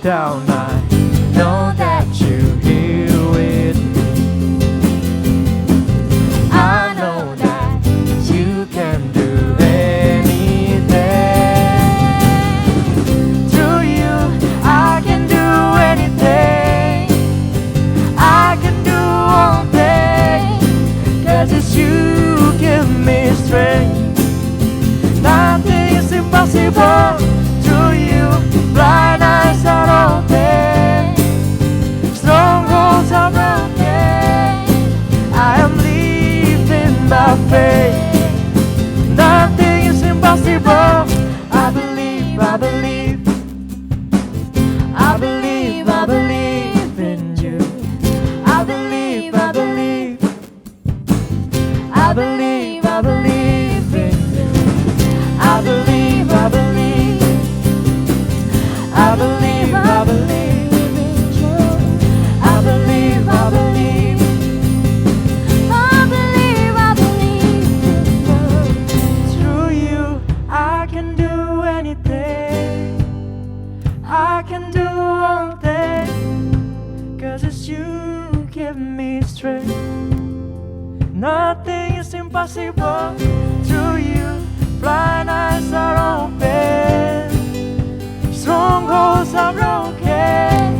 down, I know that you're here with me. I know that you can do anything. Through you, I can do anything. I can do all things, 'cause it's you give me strength. Nothing is impossible. Through you, blind eyes are open, strongholds are broken. I am living by faith. Nothing is impossible. I believe, I believe, I believe, I believe in you. I believe, I believe, I believe, I believe in you. I believe, I believe, I believe, I believe in you. I believe, I believe, I believe, I believe in you. Through you, I can do anything. I can do all things, 'cause it's you give me strength. Nothing is impossible. Through you, blind eyes are open, strongholds are broken.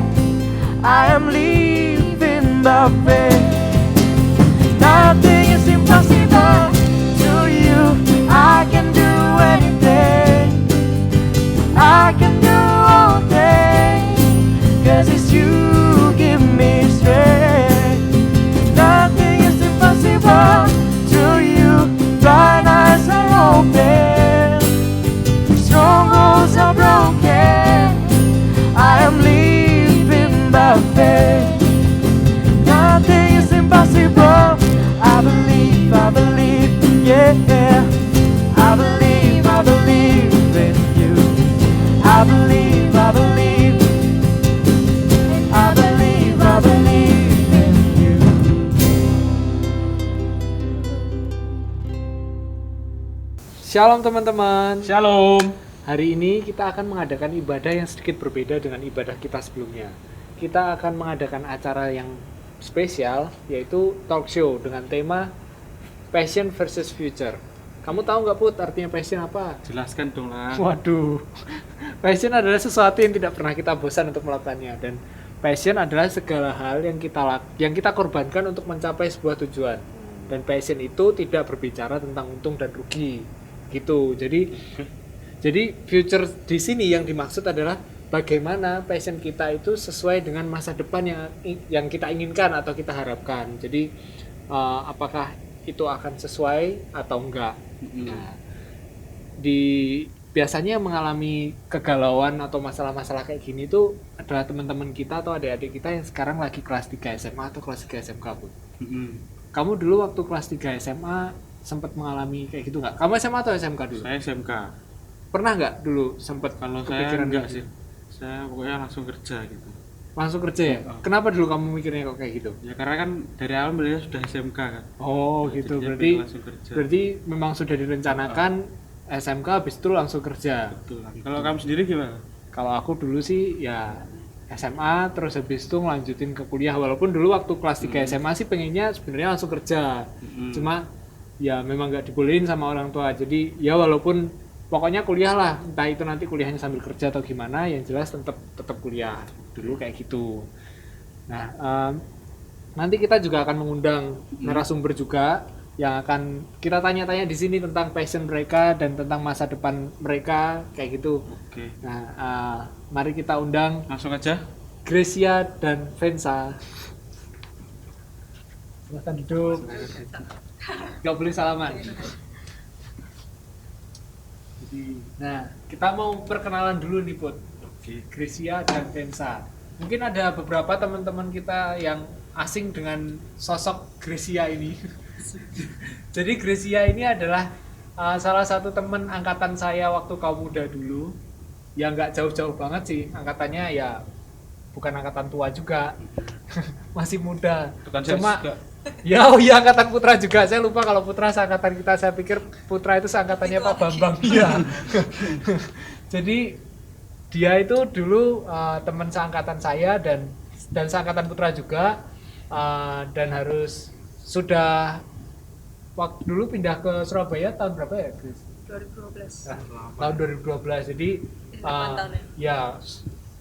I am living by faith. Nothing is impossible. Through you, I can do anything. I can do all things, 'cause it's you give me strength. Nothing is impossible. Through you, blind eyes are open, strongholds are broken. I am living by faith. Nothing is impossible. I believe, yeah. I believe in you. I believe, I believe, I believe, I believe in you. Shalom teman-teman. Shalom. Hari ini kita akan mengadakan ibadah yang sedikit berbeda dengan ibadah kita sebelumnya. Kita akan mengadakan acara yang spesial, yaitu talk show dengan tema Passion versus Future. Kamu tahu nggak Put artinya passion apa? Jelaskan dong lah. Waduh, passion adalah sesuatu yang tidak pernah kita bosan untuk melakukannya, dan passion adalah segala hal yang kita korbankan untuk mencapai sebuah tujuan. Dan passion itu tidak berbicara tentang untung dan rugi, gitu. Jadi future di sini yang dimaksud adalah bagaimana passion kita itu sesuai dengan masa depan yang kita inginkan atau kita harapkan. Jadi apakah itu akan sesuai atau enggak? Nah, biasanya mengalami kegalauan atau masalah-masalah kayak gini itu adalah teman-teman kita atau adik-adik kita yang sekarang lagi kelas 3 SMA atau kelas 3 SMK pun. Kamu dulu waktu kelas 3 SMA sempat mengalami kayak gitu nggak? Kamu SMA atau SMK dulu? Saya SMK. Pernah nggak dulu sempat Kalau saya kepikiran enggak gitu? sih. Saya pokoknya langsung kerja gitu. Langsung kerja ya? Kenapa dulu kamu mikirnya kok kayak gitu? Ya karena kan dari awal beliau sudah SMK kan. Oh Nah, gitu, jadinya berarti pengen langsung kerja. memang sudah direncanakan SMK habis itu langsung kerja. Betul. Kalau kamu sendiri gimana? Kalau aku dulu sih ya SMA terus habis itu ngelanjutin ke kuliah, walaupun dulu waktu kelas 3 SMA sih pengennya sebenarnya langsung kerja. Cuma ya memang nggak dibolehin sama orang tua, jadi ya walaupun pokoknya kuliah lah, entah itu nanti kuliahnya sambil kerja atau gimana, yang jelas tetap kuliah dulu kayak gitu. Nah nanti kita juga akan mengundang narasumber juga yang akan kita tanya-tanya di sini tentang passion mereka dan tentang masa depan mereka kayak gitu. Oke. Nah mari kita undang Langsung aja. Gracia dan Vensa. Silahkan duduk. Gak boleh salaman. Nah, kita mau perkenalan dulu nih Put. Oke. Gracia dan Vensa. Mungkin ada beberapa teman-teman kita yang asing dengan sosok Gracia ini. Jadi Gracia ini adalah salah satu teman angkatan saya waktu kaum muda dulu. Ya nggak jauh-jauh banget sih, angkatannya ya bukan angkatan tua juga. Masih muda. Bukan Cuma juga. ya, oh iya, angkatan Putra juga. Saya lupa kalau Putra seangkatan kita. Saya pikir Putra itu seangkatannya Pak Bambang. Iya. Jadi dia itu dulu teman seangkatan saya dan seangkatan Putra juga, dan harus sudah waktu dulu pindah ke Surabaya tahun berapa ya, Chris? 2012. Tahun 2012. Jadi 8 tahun ya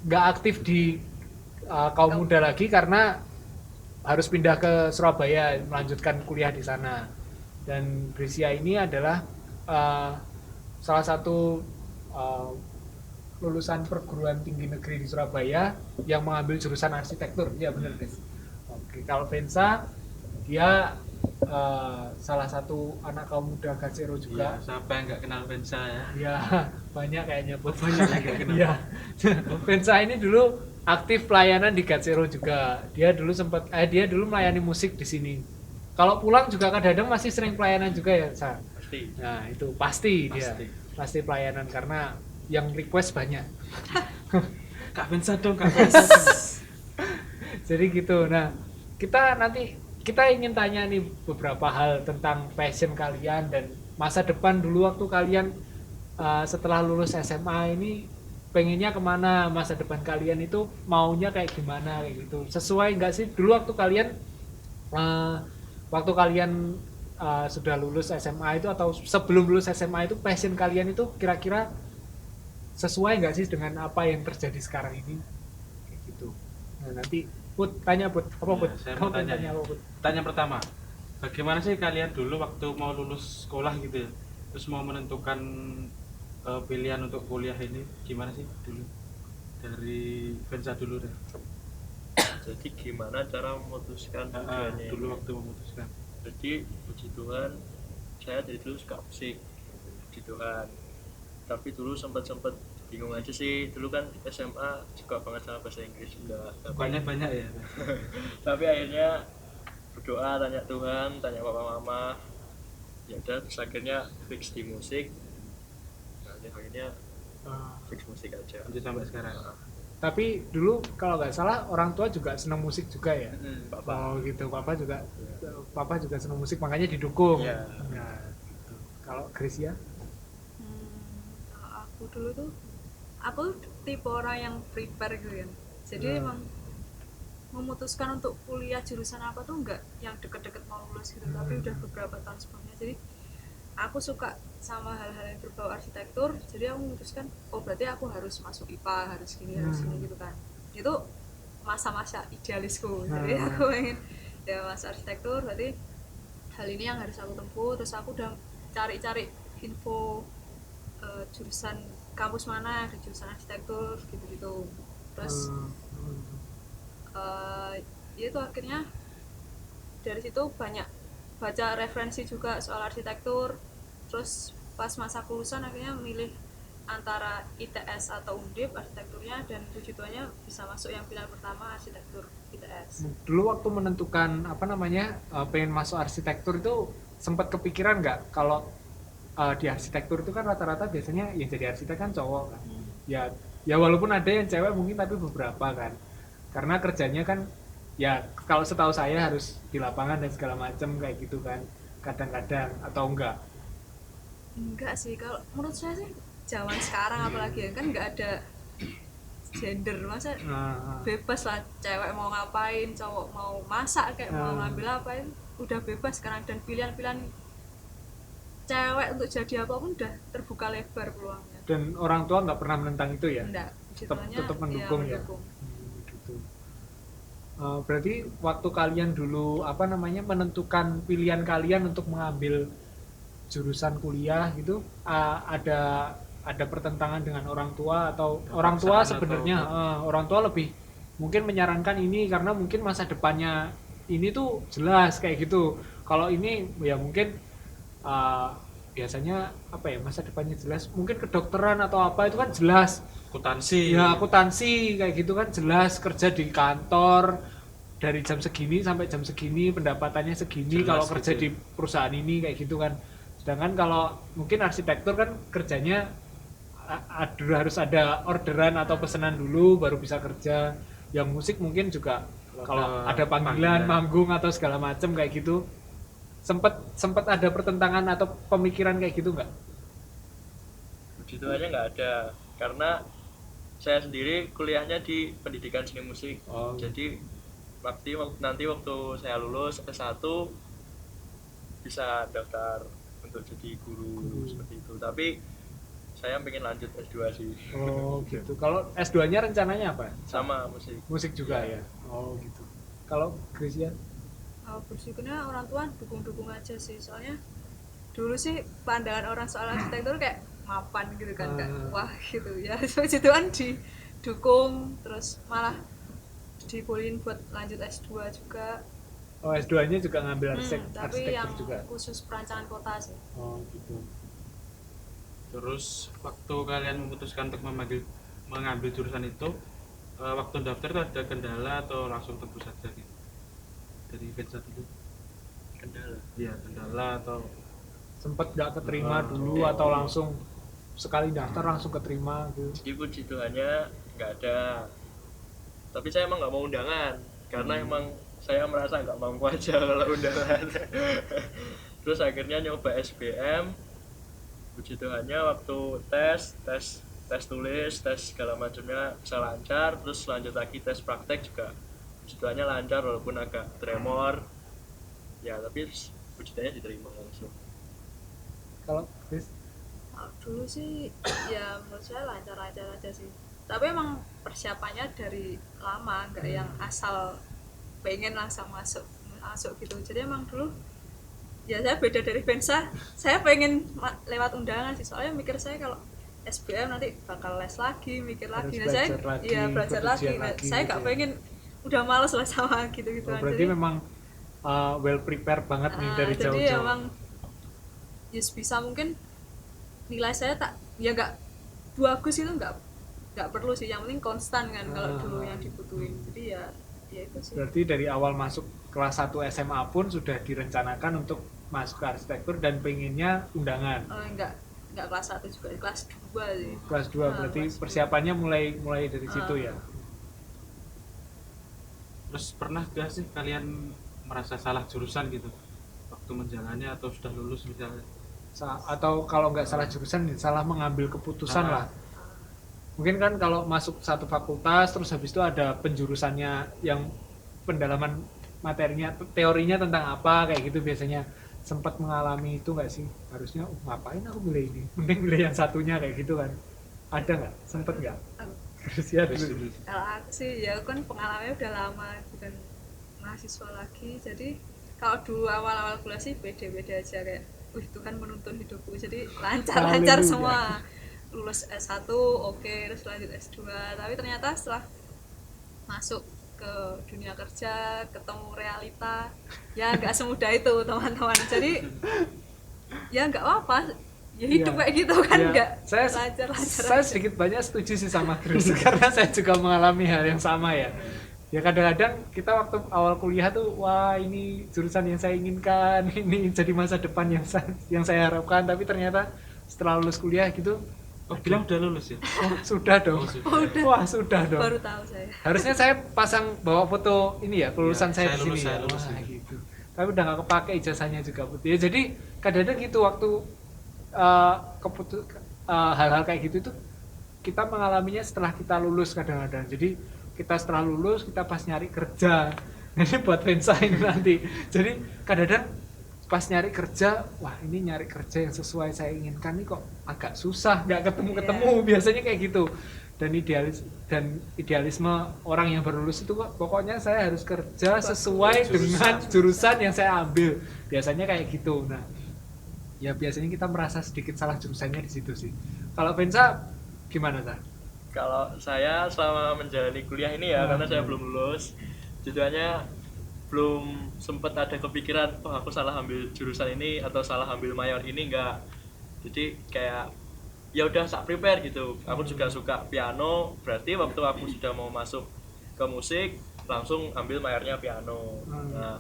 nggak aktif di kaum muda lagi karena harus pindah ke Surabaya melanjutkan kuliah di sana. Dan Grisia ini adalah salah satu lulusan perguruan tinggi negeri di Surabaya yang mengambil jurusan arsitektur. Ya benar, Chris. Oke, kalau Vensa dia salah satu anak kaum muda Gatsero juga. Iya, siapa yang nggak kenal Vensa ya? Ya, banyak kayaknya. Banyak yang nggak kenal. Iya. Vensa ini dulu aktif pelayanan di Gatsero juga. Dia dulu melayani musik di sini. Kalau pulang juga kadang-kadang masih sering pelayanan juga ya, Sa? Pasti. Nah, itu pasti dia. Pasti pelayanan karena yang request banyak. Kak Vensa dong, Kak Vensa dong. Jadi gitu. Nah, kita ingin tanya nih beberapa hal tentang passion kalian dan masa depan dulu waktu kalian setelah lulus SMA ini pengennya kemana, masa depan kalian itu maunya kayak gimana kayak gitu. Sesuai nggak sih dulu waktu kalian sudah lulus SMA itu atau sebelum lulus SMA itu passion kalian itu kira-kira sesuai nggak sih dengan apa yang terjadi sekarang ini kayak gitu. Nah, nanti tanya Put, apa Put? Saya Kamu mau tanya. apa Put? Tanya pertama, bagaimana sih kalian dulu waktu mau lulus sekolah gitu ya, terus mau menentukan pilihan untuk kuliah ini, gimana sih dulu? Dari Vensa dulu deh. Jadi gimana cara memutuskan tujuannya? Dulu waktu memutuskan. Jadi puji Tuhan, saya dari dulu suka musik, puji Tuhan. Tapi dulu sempat bingung aja sih. Dulu kan SMA suka banget sama bahasa Inggris juga. Bukannya banyak ya? Tapi akhirnya berdoa, tanya Tuhan, tanya papa mama. Ya udah, terus akhirnya fix di musik. Nah, akhirnya fix musik aja. Lanjut sampai sekarang. Tapi dulu kalau nggak salah orang tua juga senang musik juga ya. Papa. Oh gitu, papa juga senang musik makanya didukung. Iya. Nah, gitu. Kalau Grisia? Kalau aku dulu tuh aku tipe orang yang prepare gitu kan. Jadi emang memutuskan untuk kuliah jurusan apa tuh enggak yang deket-deket mau lulus gitu, tapi udah beberapa tahun sebelumnya. Jadi aku suka sama hal-hal yang berbau arsitektur, jadi aku memutuskan oh berarti aku harus masuk IPA, harus gini gitu kan. Itu masa-masa idealisku. Jadi aku pengen ya masuk arsitektur, berarti hal ini yang harus aku tempuh. Terus aku udah cari-cari info jurusan kampus mana ada jurusan arsitektur gitu-gitu. Terus itu akhirnya dari situ banyak baca referensi juga soal arsitektur. Terus pas masa kelulusan akhirnya milih antara ITS atau Undip arsitekturnya, dan puji Tuhannya bisa masuk yang pilihan pertama arsitektur ITS. Dulu waktu menentukan pengen masuk arsitektur itu sempat kepikiran nggak kalau di arsitektur itu kan rata-rata biasanya yang jadi arsitek kan cowok kan. Ya walaupun ada yang cewek mungkin, tapi beberapa kan. Karena kerjanya kan ya kalau setahu saya harus di lapangan dan segala macam kayak gitu kan. Kadang-kadang atau enggak? Enggak sih, kalau menurut saya sih zaman sekarang apalagi kan nggak ada gender, masa bebas lah, cewek mau ngapain, cowok mau masak kayak mau ngambil apa itu udah bebas sekarang, dan pilihan-pilihan cewek untuk jadi apapun udah terbuka lebar peluangnya. Dan orang tua nggak pernah menentang itu ya? Enggak, tetap mendukung ya. Gitu. Berarti waktu kalian dulu menentukan pilihan kalian untuk mengambil jurusan kuliah gitu, ada pertentangan dengan orang tua atau orang tua sebenarnya orang tua lebih mungkin menyarankan ini karena mungkin masa depannya ini tuh jelas kayak gitu. Kalau ini ya mungkin biasanya masa depannya jelas mungkin kedokteran atau apa itu kan jelas akuntansi kayak gitu kan jelas, kerja di kantor dari jam segini sampai jam segini, pendapatannya segini jelas, kalau kerja gitu di perusahaan ini kayak gitu kan. Sedangkan kalau mungkin arsitektur kan kerjanya harus ada orderan atau pesanan dulu baru bisa kerja. Yang musik mungkin juga kalau ada panggilan, manggung atau segala macam kayak gitu. Sempat ada pertentangan atau pemikiran kayak gitu nggak? Puji Tuhannya nggak ada, karena saya sendiri kuliahnya di pendidikan seni musik. Oh. Jadi nanti waktu saya lulus S1 bisa daftar untuk jadi guru seperti itu. Tapi saya pengen lanjut S2 sih. Oh gitu. Kalau S2-nya rencananya apa? Sama musik. Musik juga ya. Oh gitu. Kalau Christian? Bersyukurnya orang tua dukung-dukung aja sih, soalnya dulu sih pandangan orang soal arsitektur kayak mapan gitu kan, kayak wah gitu ya. So gituan didukung, terus malah dibolehin buat lanjut S2 juga. Oh S2-nya juga ngambil Tapi arsitektur yang juga. khusus perancangan kota sih. Oh gitu. Terus waktu kalian memutuskan untuk mengambil jurusan itu, waktu daftar itu ada kendala atau langsung tembus saja gitu? Dari Vensa dulu. Kendala. Iya, kendala atau Sempet nggak keterima dulu atau langsung sekali daftar langsung keterima gitu? Jadi puji Tuhannya nggak ada. Tapi saya emang nggak mau undangan karena emang saya merasa nggak mampu aja kalau undangan. Terus akhirnya nyoba SBM. Puji Tuhannya waktu tes tulis, tes segala macamnya bisa lancar. Terus lanjut lagi tes praktek juga puji Tuhannya lancar walaupun agak tremor ya, tapi puji Tuhannya diterima langsung. Kalau Chris? Dulu sih ya menurut saya lancar-lancar aja sih, tapi emang persiapannya dari lama, nggak yang asal pengen langsung masuk gitu. Jadi emang dulu ya saya beda dari Vensa, saya pengen lewat undangan sih, soalnya mikir saya kalau SBM nanti bakal les lagi, mikir lagi. Nah saya belajar lagi. Nah, saya nggak pengen, udah males lah sama gitu-gitu. Berarti jadi, memang well prepared banget nih dari jauh-jauh. Jadi emang yes, bisa mungkin nilai saya nggak bagus itu nggak perlu sih, yang penting konstan kan kalau dulu yang dibutuhin. Jadi ya itu sih. Berarti dari awal masuk kelas 1 SMA pun sudah direncanakan untuk masuk ke arsitektur dan pengennya undangan? Enggak kelas 1 juga, kelas 2 sih. Kelas 2 berarti kelas persiapannya mulai dari situ ya. Terus pernah gak sih kalian merasa salah jurusan gitu waktu menjalani atau sudah lulus misalnya? Atau kalau nggak salah jurusan, salah mengambil keputusan lah. Mungkin kan kalau masuk satu fakultas terus habis itu ada penjurusannya yang pendalaman materinya, teorinya tentang apa kayak gitu, biasanya sempat mengalami itu nggak sih? Harusnya ngapain aku pilih ini, mending pilih yang satunya kayak gitu kan? Ada nggak? Sempet nggak? Kalau aku sih ya kan pengalamannya udah lama, bukan mahasiswa lagi. Jadi kalau dulu awal-awal kuliah sih beda-beda aja, kayak Tuhan menuntun hidupku, jadi lancar semua. Lulus S1 oke, terus lanjut S2. Tapi ternyata setelah masuk ke dunia kerja, ketemu realita, ya nggak semudah itu teman-teman. Jadi ya nggak apa-apa, ya hidup kayak gitu kan, nggak lancar. Saya sedikit banyak setuju sih sama Chris karena saya juga mengalami hal yang sama ya. Ya kadang-kadang kita waktu awal kuliah tuh, wah ini jurusan yang saya inginkan, ini jadi masa depan yang saya harapkan, tapi ternyata setelah lulus kuliah gitu, bilang udah lulus ya? Oh sudah dong. Wah sudah dong. Baru tahu saya. Harusnya saya pasang bawa foto ini ya, kelulusan saya di sini saya ya. lulus Wah, gitu. Tapi udah nggak kepake ijazahnya juga. Ya jadi kadang-kadang gitu waktu hal-hal kayak gitu tuh kita mengalaminya setelah kita lulus kadang-kadang. Jadi kita setelah lulus kita pas nyari kerja. Ini buat Vensa ini nanti. Jadi kadang-kadang pas nyari kerja, wah ini nyari kerja yang sesuai saya inginkan ini kok agak susah, nggak ketemu biasanya kayak gitu. Dan idealisme orang yang baru lulus itu kok pokoknya saya harus kerja sesuai dengan jurusan yang saya ambil, biasanya kayak gitu. Nah ya biasanya kita merasa sedikit salah jurusannya di situ sih. Kalau Vensa gimana Sa? Kalau saya selama menjalani kuliah ini ya, karena saya belum lulus, jadinya belum sempat ada kepikiran, oh aku salah ambil jurusan ini atau salah ambil mayor ini, enggak. Jadi kayak ya udah sak prepare gitu. Aku juga suka piano, berarti waktu aku sudah mau masuk ke musik langsung ambil mayornya piano. Nah,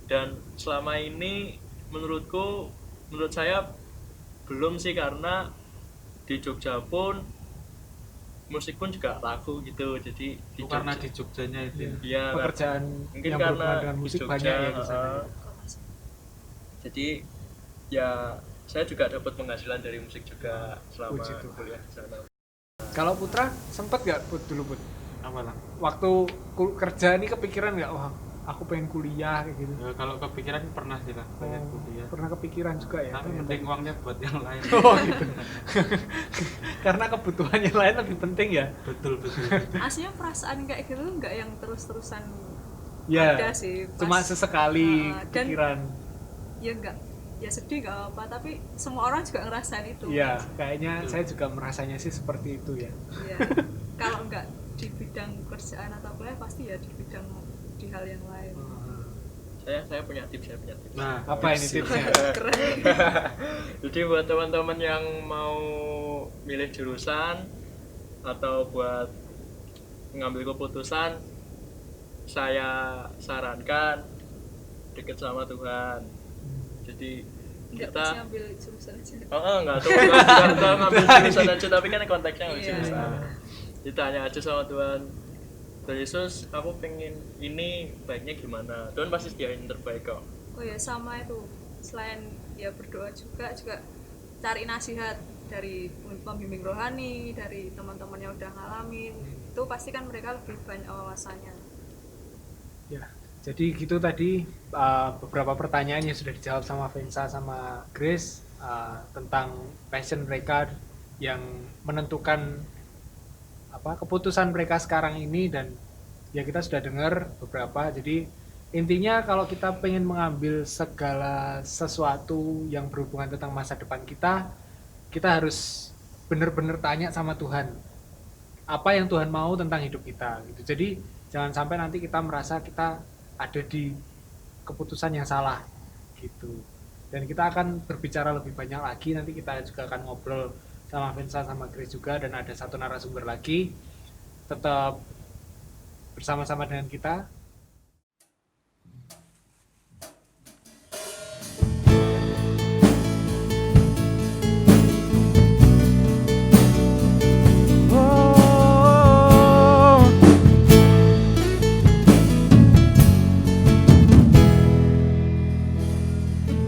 dan selama ini menurut saya belum sih, karena di Jogja pun musik pun juga laku gitu. Jadi karena di Jogjanya itu ya, pekerjaan mungkin yang karena berhubungan dengan musik Jogja, banyak ya di sana. Jadi ya saya juga dapat penghasilan dari musik juga selama Puji Tuhan. kuliah di sana. Kalau Putra sempet nggak Put dulu Put? Apa lah? Waktu kerja ini kepikiran nggak, wah aku pengen kuliah kayak gitu? Ya, kalau kepikiran pernah sih lah, pengen Oh, kuliah. pernah kepikiran juga ya? Tapi ternyata. mending uangnya buat yang lain. Oh gitu. Karena kebutuhan yang lain lebih penting ya. Betul. Aslinya perasaan kayak gitu nggak yang terus-terusan Ya. ada sih. Cuma sesekali dan kepikiran. ya nggak, ya sedih nggak apa, tapi semua orang juga ngerasain itu. Iya, kayaknya Betul. saya juga merasanya sih seperti itu ya. Iya. Kalau nggak di bidang kerjaan atau kuliah pasti ya di bidang di hal yang lain. Saya punya tips. Nah, Apa ini tipsnya? Keren. Jadi buat teman-teman yang mau milih jurusan atau buat mengambil keputusan, saya sarankan deket sama Tuhan. Jadi Nggak kita pasti ambil jurusan aja. enggak tuh enggak ngambil jurusan aja, tapi kan konteksnya ngambil Iya. jurusan. Ditanya aja sama Tuhan, Tuhan Yesus, aku pengen ini, baiknya gimana? Tuhan pasti sediain yang terbaik kok. Oh ya, sama itu, selain ya berdoa juga cari nasihat dari pembimbing rohani, dari teman-teman yang udah ngalamin. Itu pasti kan mereka lebih banyak wawasannya. Ya, jadi gitu tadi beberapa pertanyaan yang sudah dijawab sama Vensa sama Grace tentang passion mereka yang menentukan keputusan mereka sekarang ini, dan ya kita sudah dengar beberapa. Jadi intinya kalau kita pengen mengambil segala sesuatu yang berhubungan tentang masa depan kita harus benar-benar tanya sama Tuhan apa yang Tuhan mau tentang hidup kita gitu. Jadi jangan sampai nanti kita merasa kita ada di keputusan yang salah gitu. Dan kita akan berbicara lebih banyak lagi, nanti kita juga akan ngobrol sama Vensa sama Grace juga, dan ada satu narasumber lagi. Tetap bersama-sama dengan kita.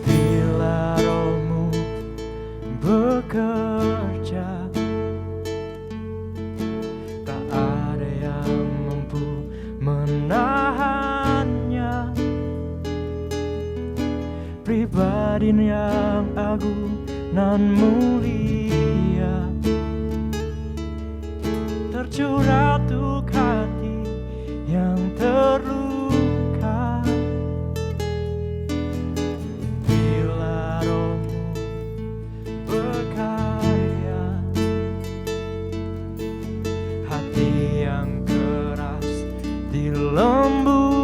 Bila rohmu bekerja, tak ada yang mampu menahannya. Pribadi yang agung nan mulia, tercurah untuk hati yang terluka. Bila rohmu berkarya, hati yang keras dilembutkan.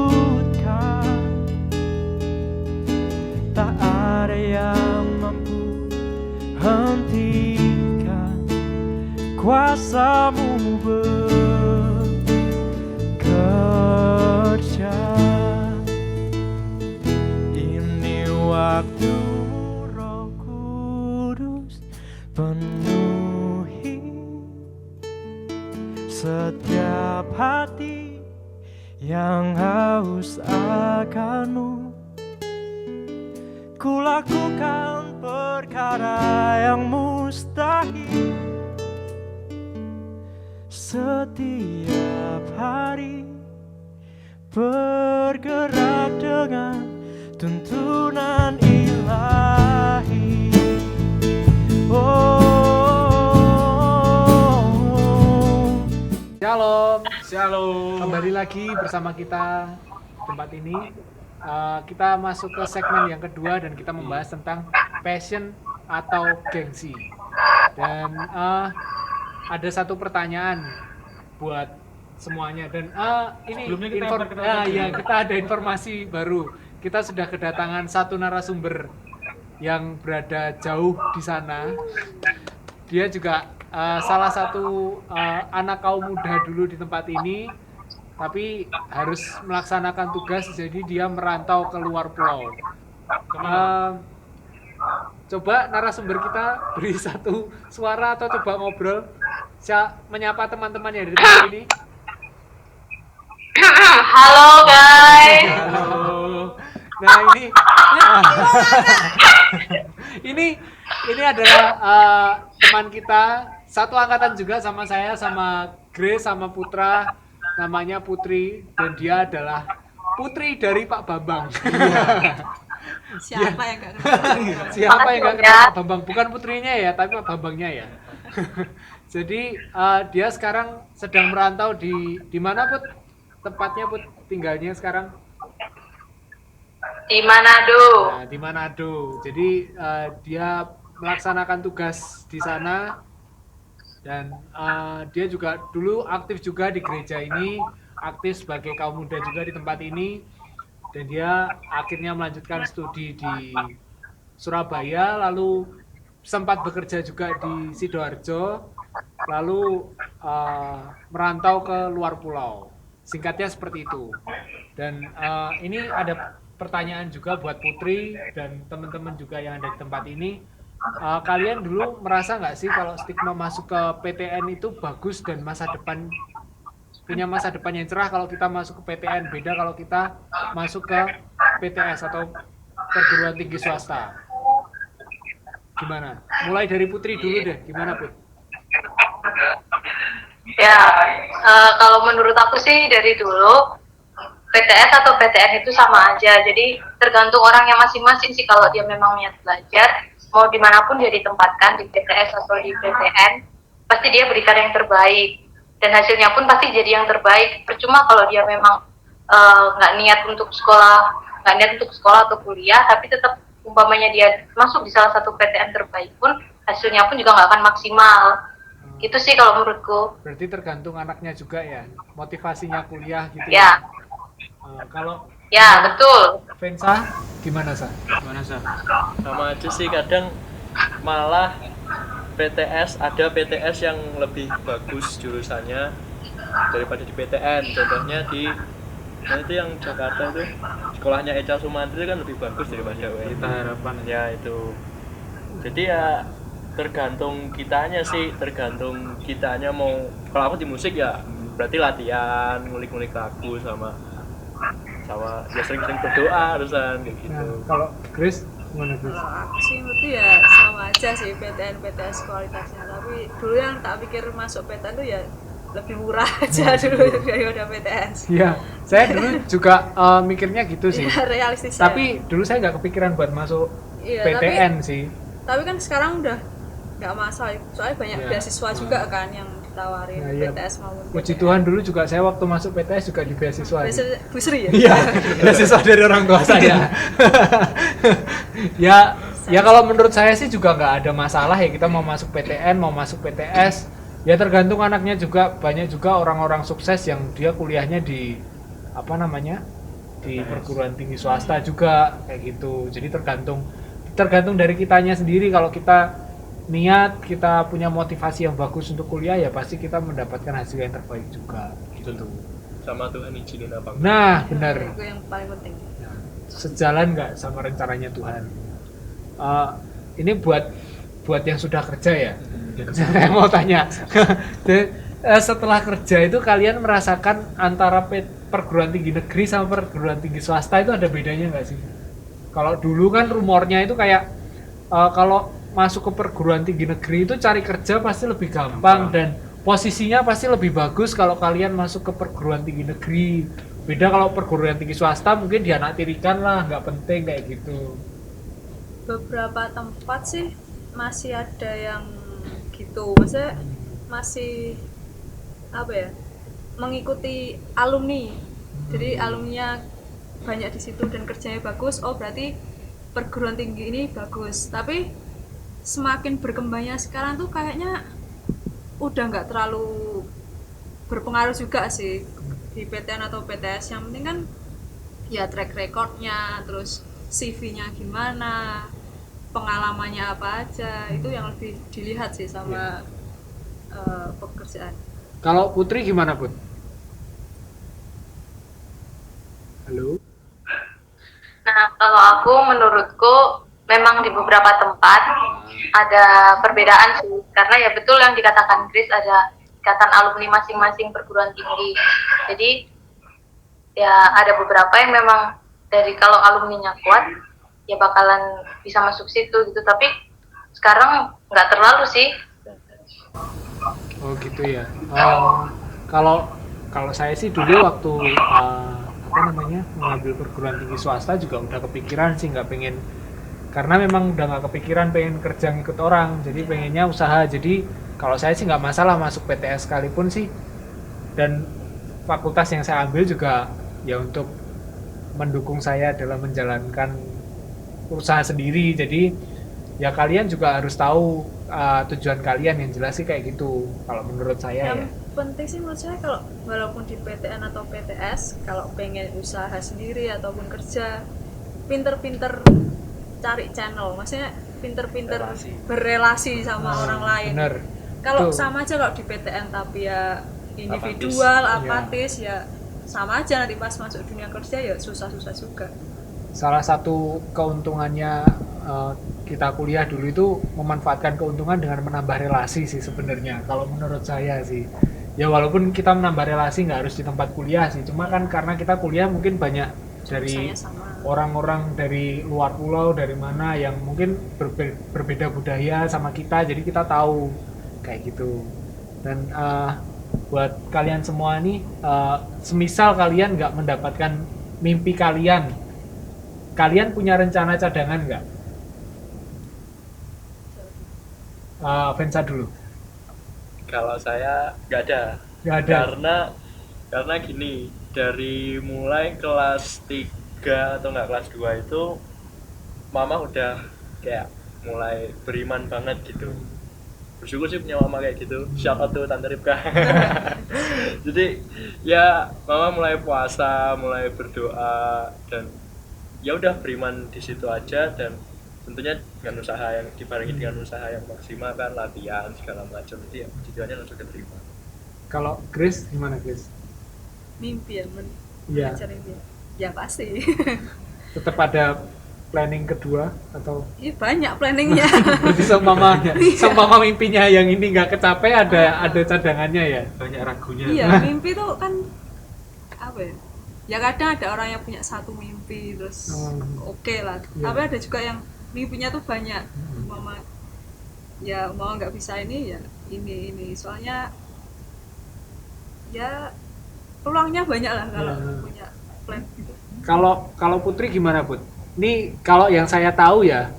Tak ada yang mampu hentikan kuasamu bekerja. Ini waktu Roh Kudus penuhi setiap hati yang haus akanmu. Ku lakukan perkara yang mustahil setiap hari, bergerak dengan tuntunan ilahi. Oh, Shalom. Kembali lagi bersama kita tempat ini. Kita masuk ke segmen yang kedua dan kita membahas tentang passion atau gengsi. Dan ada satu pertanyaan buat semuanya, dan ini Sebelumnya kita perkenalkan dulu. kita ada informasi baru. Kita sudah kedatangan satu narasumber yang berada jauh di sana. Dia juga salah satu anak kaum muda dulu di tempat ini, tapi harus melaksanakan tugas, jadi dia merantau ke luar pulau. Coba narasumber kita beri satu suara atau coba ngobrol, menyapa teman-teman yang ada di tempat ini. Halo guys. Halo. Nah ini adalah teman kita satu angkatan juga sama saya, sama Grace, sama Putra, namanya Putri, dan dia adalah putri dari Pak Bambang. Siapa yang gak kenal? Siapa yang nggak kenal Pak Bambang? Bukan putrinya ya, tapi Pak Bambangnya ya. Jadi dia sekarang sedang merantau di mana Put? Tempatnya Put tinggalnya sekarang? Di Manado. Nah, di Manado. Jadi dia melaksanakan tugas di sana dan dia juga dulu aktif juga di gereja ini, aktif sebagai kaum muda juga di tempat ini, dan dia akhirnya melanjutkan studi di Surabaya, lalu sempat bekerja juga di Sidoarjo, lalu merantau ke luar pulau. Singkatnya seperti itu. Dan ini ada pertanyaan juga buat Putri dan teman-teman juga yang ada di tempat ini. Kalian dulu merasa nggak sih kalau stigma masuk ke PTN itu bagus dan punya masa depan yang cerah kalau kita masuk ke PTN, beda kalau kita masuk ke PTS atau perguruan tinggi swasta? Gimana? Mulai dari Putri dulu deh, gimana Put? Ya, kalau menurut aku sih dari dulu PTS atau PTN itu sama aja. Jadi tergantung orangnya masing-masing sih. Kalau dia memang niat belajar, mau dimanapun dia ditempatkan di PTS atau di PTN, pasti dia berikan yang terbaik. Dan hasilnya pun pasti jadi yang terbaik. Percuma kalau dia memang nggak niat untuk sekolah atau kuliah, tapi tetap umpamanya dia masuk di salah satu PTN terbaik pun, hasilnya pun juga nggak akan maksimal. Gitu sih kalau menurutku. Berarti tergantung anaknya juga ya, motivasinya kuliah gitu Ya. Kalau Ya, betul. Vensa, gimana Sa? Gimana Sa? Sama aja sih, kadang malah ada PTS yang lebih bagus jurusannya daripada di PTN. Contohnya itu yang Jakarta itu sekolahnya Echa Sumantri kan lebih bagus daripada UNI. Kita harapan Ya itu. Jadi ya tergantung kitanya sih, mau, kalau aku di musik ya berarti latihan, ngulik-ngulik lagu sama ya sering-sering berdoa harusan kayak gitu. Nah, kalau Chris gimana Chris? Kalau aku sih menurutku ya sama aja sih PTN PTS kualitasnya, tapi dulu yang tak pikir masuk PTN tuh ya lebih murah aja dulu daripada PTS. Iya, saya dulu juga mikirnya gitu sih. Ya, realistis. Tapi dulu saya nggak kepikiran buat masuk Iya, PTN sih. Tapi kan sekarang udah nggak masalah, soalnya banyak Ya. beasiswa juga kan yang ditawarin Nah, iya. PTS maupun Puji PTN. Tuhan dulu juga saya waktu masuk PTS juga di beasiswa. Busri ya? Iya, beasiswa dari orang tua saya. ya kalau menurut saya sih juga nggak ada masalah ya, kita mau masuk PTN, mau masuk PTS. Ya tergantung anaknya juga, banyak juga orang-orang sukses yang dia kuliahnya di di perguruan tinggi swasta juga kayak gitu. Jadi tergantung dari kitanya sendiri. Kalau kita niat, kita punya motivasi yang bagus untuk kuliah, ya pasti kita mendapatkan hasil yang terbaik juga gitu. Sama Tuhan izinin apa enggak. Nah benar, Itu yang paling penting. sejalan nggak sama rencananya Tuhan. Ini buat yang sudah kerja ya. Saya mau tanya, setelah kerja itu kalian merasakan antara perguruan tinggi negeri sama perguruan tinggi swasta itu ada bedanya nggak sih? Kalau dulu kan rumornya itu kayak kalau masuk ke perguruan tinggi negeri itu cari kerja pasti lebih gampang dan posisinya pasti lebih bagus kalau kalian masuk ke perguruan tinggi negeri. Beda kalau perguruan tinggi swasta mungkin dianaktirikan lah, nggak penting kayak gitu. Beberapa tempat sih masih ada yang gitu, maksudnya masih mengikuti alumni, jadi alumninya banyak di situ dan kerjanya bagus, oh berarti perguruan tinggi ini bagus. Tapi semakin berkembangnya sekarang tuh kayaknya udah nggak terlalu berpengaruh juga sih di PTN atau PTS. Yang penting kan ya track recordnya, terus CV-nya gimana, pengalamannya apa aja, itu yang lebih dilihat sih sama pekerjaan. Kalau Putri gimana Put? Halo? Nah, kalau aku menurutku memang di beberapa tempat ada perbedaan sih, karena ya betul yang dikatakan Chris, ada ikatan alumni masing-masing perguruan tinggi. Jadi ya ada beberapa yang memang dari kalau alumninya kuat ya bakalan bisa masuk situ gitu, tapi sekarang nggak terlalu sih. Oh gitu ya. Kalau kalau saya sih dulu waktu apa namanya mengambil perguruan tinggi swasta juga udah kepikiran sih nggak pengen, karena memang udah nggak kepikiran pengen kerja ngikut orang, jadi pengennya usaha. Jadi kalau saya sih nggak masalah masuk PTS sekalipun sih, dan fakultas yang saya ambil juga ya untuk mendukung saya dalam menjalankan usaha sendiri. Jadi ya kalian juga harus tahu tujuan kalian, yang jelas sih kayak gitu kalau menurut saya Yang ya. penting sih menurut saya kalau walaupun di PTN atau PTS, kalau pengen usaha sendiri ataupun kerja, pinter-pinter cari channel, maksudnya pinter-pinter berrelasi sama orang lain. Bener. Kalau Tuh. sama aja kalau di PTN tapi ya individual, apatis ya sama aja, nanti pas masuk dunia kerja ya susah-susah juga. Salah satu keuntungannya kita kuliah dulu itu memanfaatkan keuntungan dengan menambah relasi sih sebenarnya kalau menurut saya sih. Ya walaupun kita menambah relasi nggak harus di tempat kuliah sih, cuma kan karena kita kuliah mungkin banyak dari Jurusannya sama. orang-orang dari luar pulau, dari mana yang mungkin berbeda budaya sama kita, jadi kita tahu kayak gitu. Dan buat kalian semua nih, semisal kalian nggak mendapatkan mimpi kalian punya rencana cadangan nggak? Vensa dulu. Kalau saya nggak ada. Nggak ada. Karena gini, dari mulai kelas 3 atau nggak kelas 2 itu mama udah kayak mulai beriman banget gitu. Bersyukur sih punya mama kayak gitu. Shout out tuh Tante Ripka. Jadi ya mama mulai puasa, mulai berdoa, dan ya udah beriman di situ aja. Dan tentunya dengan usaha yang dibarengi dengan usaha yang maksimal kan, latihan segala macam, itu ya tujuannya langsung keterima. Kalau Grace gimana Grace? Mimpi ya, Iya. mencari mimpi. Ya pasti. Tetap ada planning kedua atau Iya banyak planningnya. berarti sama mama mimpinya yang ini nggak kecapai ada cadangannya ya? Banyak ragunya. Iya, mimpi tuh kan apa ya? Ya kadang ada orang yang punya satu mimpi terus oke lah. Iya. Tapi ada juga yang mimpinya tuh banyak. Mama ya mau nggak bisa ini ya ini. Soalnya ya peluangnya banyak lah kalau Iya. punya plan gitu. Kalau Putri gimana Put? Ini kalau yang saya tahu ya,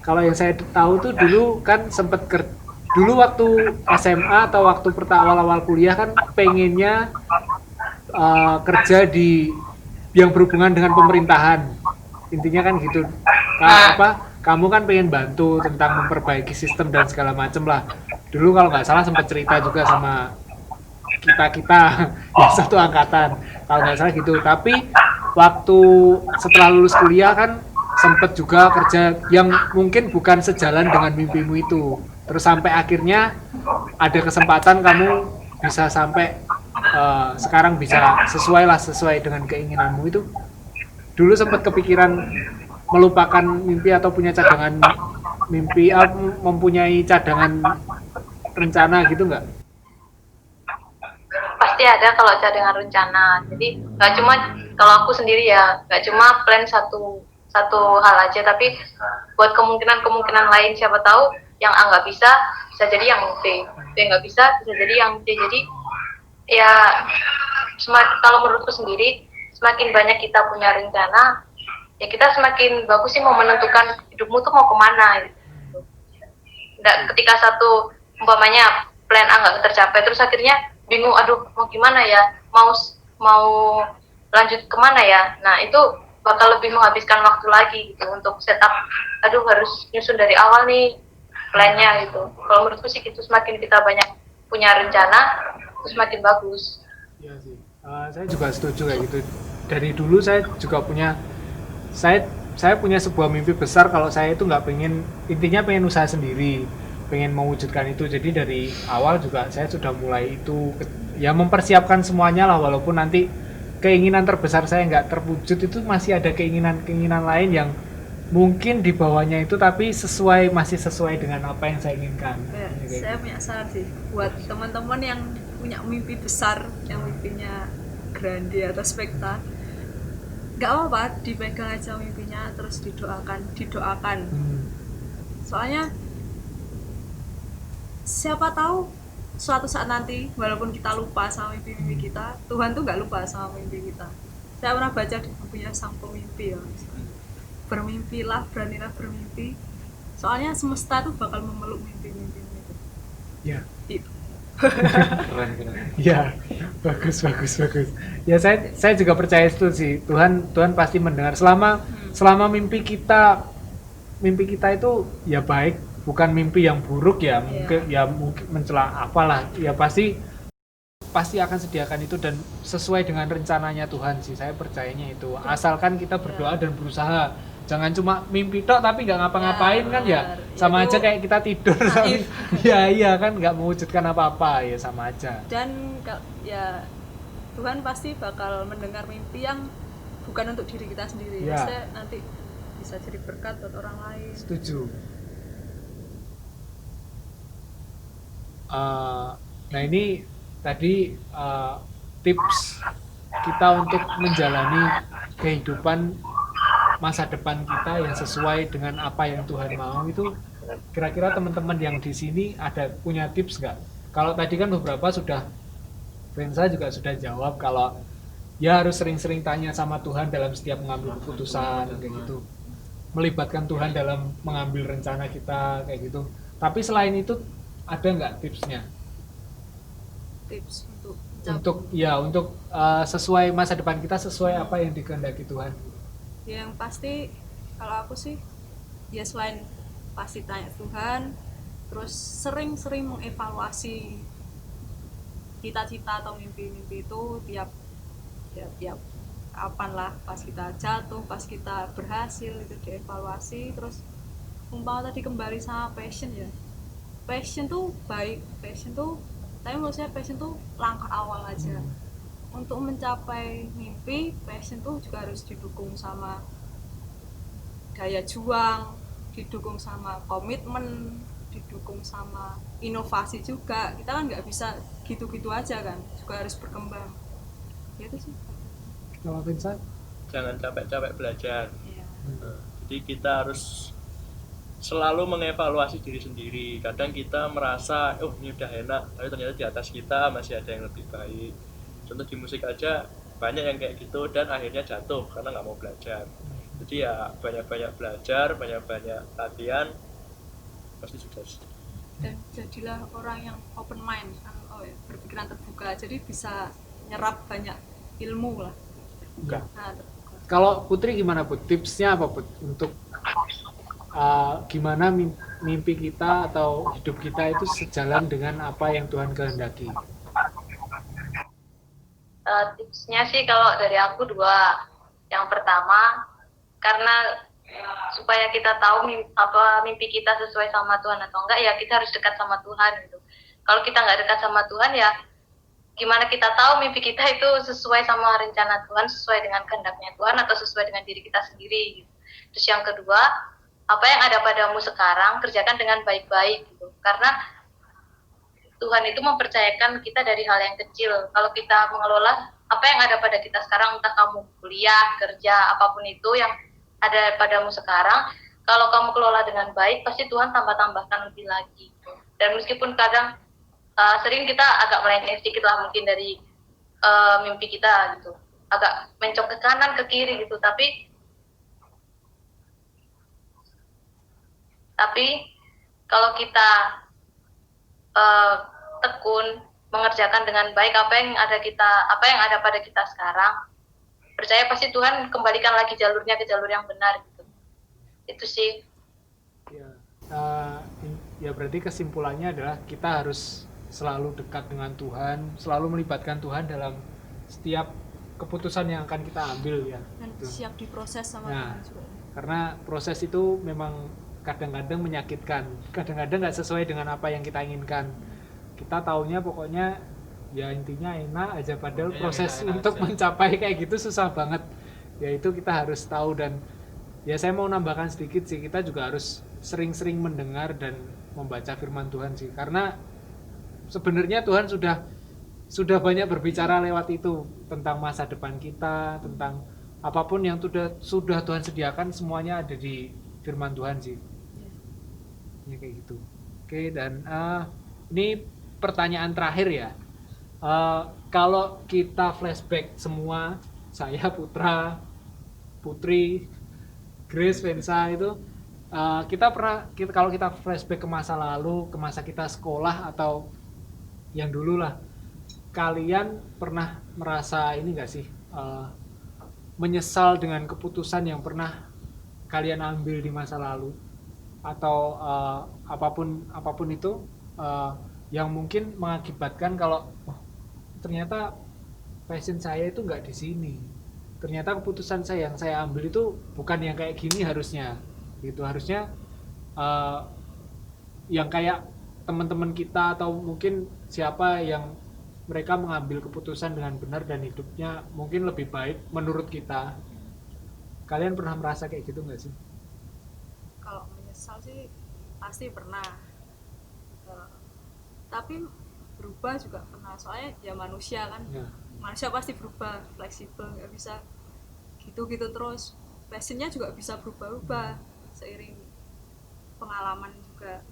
tuh dulu kan sempet dulu waktu SMA atau waktu awal-awal kuliah kan pengennya kerja di yang berhubungan dengan pemerintahan, intinya kan gitu. Kamu kan pengen bantu tentang memperbaiki sistem dan segala macem lah. Dulu kalau nggak salah sempat cerita juga sama kita yang satu angkatan, kalau nggak salah gitu. Tapi waktu setelah lulus kuliah kan sempet juga kerja yang mungkin bukan sejalan dengan mimpimu itu. Terus sampai akhirnya ada kesempatan kamu bisa sampai sekarang bisa sesuai dengan keinginanmu itu. Dulu sempat kepikiran melupakan mimpi atau punya cadangan mimpi, mempunyai cadangan rencana gitu nggak? Pasti ada kalau cadangan rencana. Jadi nggak cuma kalau aku sendiri ya, nggak cuma plan satu hal aja, tapi buat kemungkinan lain, siapa tahu yang A nggak bisa jadi yang B nggak bisa jadi yang C. Jadi ya kalau menurutku sendiri, semakin banyak kita punya rencana, ya kita semakin bagus sih mau menentukan hidupmu tuh mau kemana gitu. Nggak, ketika satu umpamanya plan A nggak tercapai, terus akhirnya bingung, aduh mau gimana ya, mau lanjut kemana ya, nah itu bakal lebih menghabiskan waktu lagi gitu untuk setup, aduh harus nyusun dari awal nih plannya gitu. Kalau menurutku sih gitu, semakin kita banyak punya rencana, terus semakin bagus. Iya sih, saya juga setuju kayak gitu. Dari dulu saya juga punya, saya punya sebuah mimpi besar kalau saya itu nggak intinya pengen usaha sendiri, pengen mewujudkan itu. Jadi dari awal juga saya sudah mulai itu, ya mempersiapkan semuanya lah, walaupun nanti keinginan terbesar saya nggak terwujud, itu masih ada keinginan lain yang mungkin di bawahnya itu, tapi masih sesuai dengan apa yang saya inginkan. Ya, saya punya saran sih buat teman-teman yang punya mimpi besar, yang mimpinya grande atau spektakuler. nggak apa-apa dipegang aja mimpinya terus didoakan. Soalnya siapa tahu suatu saat nanti walaupun kita lupa sama mimpi-mimpi kita, Tuhan tuh nggak lupa sama mimpi kita. Saya pernah baca di bukunya Sang Pemimpi ya, bermimpilah, beranilah bermimpi, soalnya semesta tuh bakal memeluk mimpi-mimpi itu. Ya. Itu. Keren. Ya, bagus. Ya saya juga percaya itu sih. Tuhan pasti mendengar selama mimpi kita itu ya baik, bukan mimpi yang buruk ya. Mungkin mencela apalah. Ya pasti akan sediakan itu dan sesuai dengan rencananya Tuhan sih. Saya percayanya itu. Asalkan kita berdoa dan berusaha. Jangan cuma mimpi tok tapi nggak ngapa-ngapain kan ya, sama aja kayak kita tidur iya kan nggak mewujudkan apa-apa ya, sama aja. Dan ya Tuhan pasti bakal mendengar mimpi yang bukan untuk diri kita sendiri, maksudnya nanti bisa jadi berkat buat orang lain. Setuju. Nah ini tadi tips kita untuk menjalani kehidupan masa depan kita yang sesuai dengan apa yang Tuhan mau itu. Kira-kira teman-teman yang di sini punya tips nggak? Kalau tadi kan beberapa sudah, Renza juga sudah jawab kalau ya harus sering-sering tanya sama Tuhan dalam setiap mengambil keputusan kayak gitu, melibatkan Tuhan dalam mengambil rencana kita kayak gitu. Tapi selain itu ada nggak tipsnya? Tips untuk sesuai masa depan kita, sesuai apa yang dikehendaki Tuhan. Yang pasti kalau aku sih ya selain pasti tanya Tuhan, terus sering-sering mengevaluasi cita-cita atau mimpi-mimpi itu tiap kapan lah, pas kita jatuh, pas kita berhasil itu dievaluasi. Terus umpama tadi kembali sama passion ya, passion tuh baik, tapi menurut saya passion tuh langkah awal aja. Untuk mencapai mimpi, passion tuh juga harus didukung sama daya juang, didukung sama komitmen, didukung sama inovasi juga. Kita kan nggak bisa gitu-gitu aja kan, juga harus berkembang. Ya itu sih. Kalau Vincent? Jangan capek-capek belajar. Ya. Jadi kita harus selalu mengevaluasi diri sendiri. Kadang kita merasa, oh ini udah enak, tapi ternyata di atas kita masih ada yang lebih baik. Contoh di musik aja banyak yang kayak gitu dan akhirnya jatuh karena nggak mau belajar. Jadi ya banyak-banyak belajar, banyak-banyak latihan, pasti sukses. Dan jadilah orang yang open mind, berpikiran terbuka, jadi bisa nyerap banyak ilmu lah. Enggak. Kalau Putri gimana Put? Tipsnya apa Put? Untuk gimana mimpi kita atau hidup kita itu sejalan dengan apa yang Tuhan kehendaki? Tipsnya sih kalau dari aku dua. Yang pertama, karena supaya kita tahu mimpi kita sesuai sama Tuhan atau enggak, ya kita harus dekat sama Tuhan gitu. Kalau kita nggak dekat sama Tuhan, ya gimana kita tahu mimpi kita itu sesuai sama rencana Tuhan, sesuai dengan kehendaknya Tuhan atau sesuai dengan diri kita sendiri gitu. Terus yang kedua, apa yang ada padamu sekarang kerjakan dengan baik-baik gitu. Karena Tuhan itu mempercayakan kita dari hal yang kecil. Kalau kita mengelola apa yang ada pada kita sekarang, entah kamu kuliah, kerja, apapun itu yang ada padamu sekarang, kalau kamu kelola dengan baik, pasti Tuhan tambah-tambahkan lebih lagi. Dan meskipun kadang sering kita agak melenceng sedikit lah mungkin dari mimpi kita gitu, agak mencong ke kanan, ke kiri gitu, tapi kalau kita tekun mengerjakan dengan baik apa yang ada pada kita sekarang, percaya pasti Tuhan kembalikan lagi jalurnya ke jalur yang benar gitu. Itu sih. Ya berarti kesimpulannya adalah kita harus selalu dekat dengan Tuhan, selalu melibatkan Tuhan dalam setiap keputusan yang akan kita ambil ya. Dan siap diproses sama Tuhan juga. Karena proses itu memang kadang-kadang menyakitkan, kadang-kadang nggak sesuai dengan apa yang kita inginkan. Kita taunya pokoknya ya intinya enak aja, padahal proses untuk mencapai kayak gitu susah banget. Ya itu kita harus tahu. Dan ya saya mau nambahkan sedikit sih, kita juga harus sering-sering mendengar dan membaca firman Tuhan sih, karena sebenarnya Tuhan sudah banyak berbicara lewat itu tentang masa depan kita, tentang apapun yang sudah Tuhan sediakan semuanya ada di firman Tuhan sih. Ya kayak gitu. Oke, dan ini pertanyaan terakhir ya. Kalau kita flashback semua, saya, Putra, Putri, Grace, Vensa itu kalau kita flashback ke masa lalu, ke masa kita sekolah atau yang dulu lah, kalian pernah merasa ini nggak sih menyesal dengan keputusan yang pernah kalian ambil di masa lalu, atau apapun itu yang mungkin mengakibatkan kalau ternyata passion saya itu nggak di sini, ternyata keputusan yang saya ambil itu bukan yang kayak gini harusnya, gitu. Harusnya yang kayak teman-teman kita atau mungkin siapa yang mereka mengambil keputusan dengan benar dan hidupnya mungkin lebih baik menurut kita. Kalian pernah merasa kayak gitu nggak sih? Kalau menyesal sih pasti pernah. Tapi berubah juga pernah. Soalnya ya manusia kan. Ya. Manusia pasti berubah, fleksibel, nggak bisa gitu-gitu terus. Passionnya juga bisa berubah-ubah seiring pengalaman juga.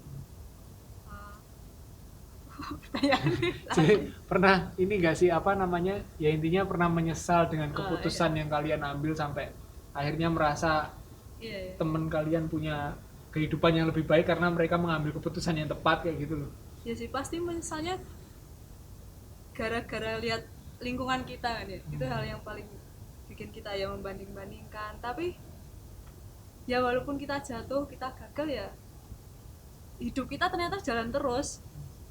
Jadi pernah ini nggak sih ya intinya pernah menyesal dengan keputusan yang kalian ambil sampai akhirnya merasa teman kalian punya kehidupan yang lebih baik karena mereka mengambil keputusan yang tepat kayak gitu loh. Ya sih pasti menyesalnya gara-gara lihat lingkungan kita kan ya. Itu hal yang paling bikin kita ya membanding-bandingkan. Tapi ya walaupun kita jatuh, kita gagal ya, hidup kita ternyata jalan terus,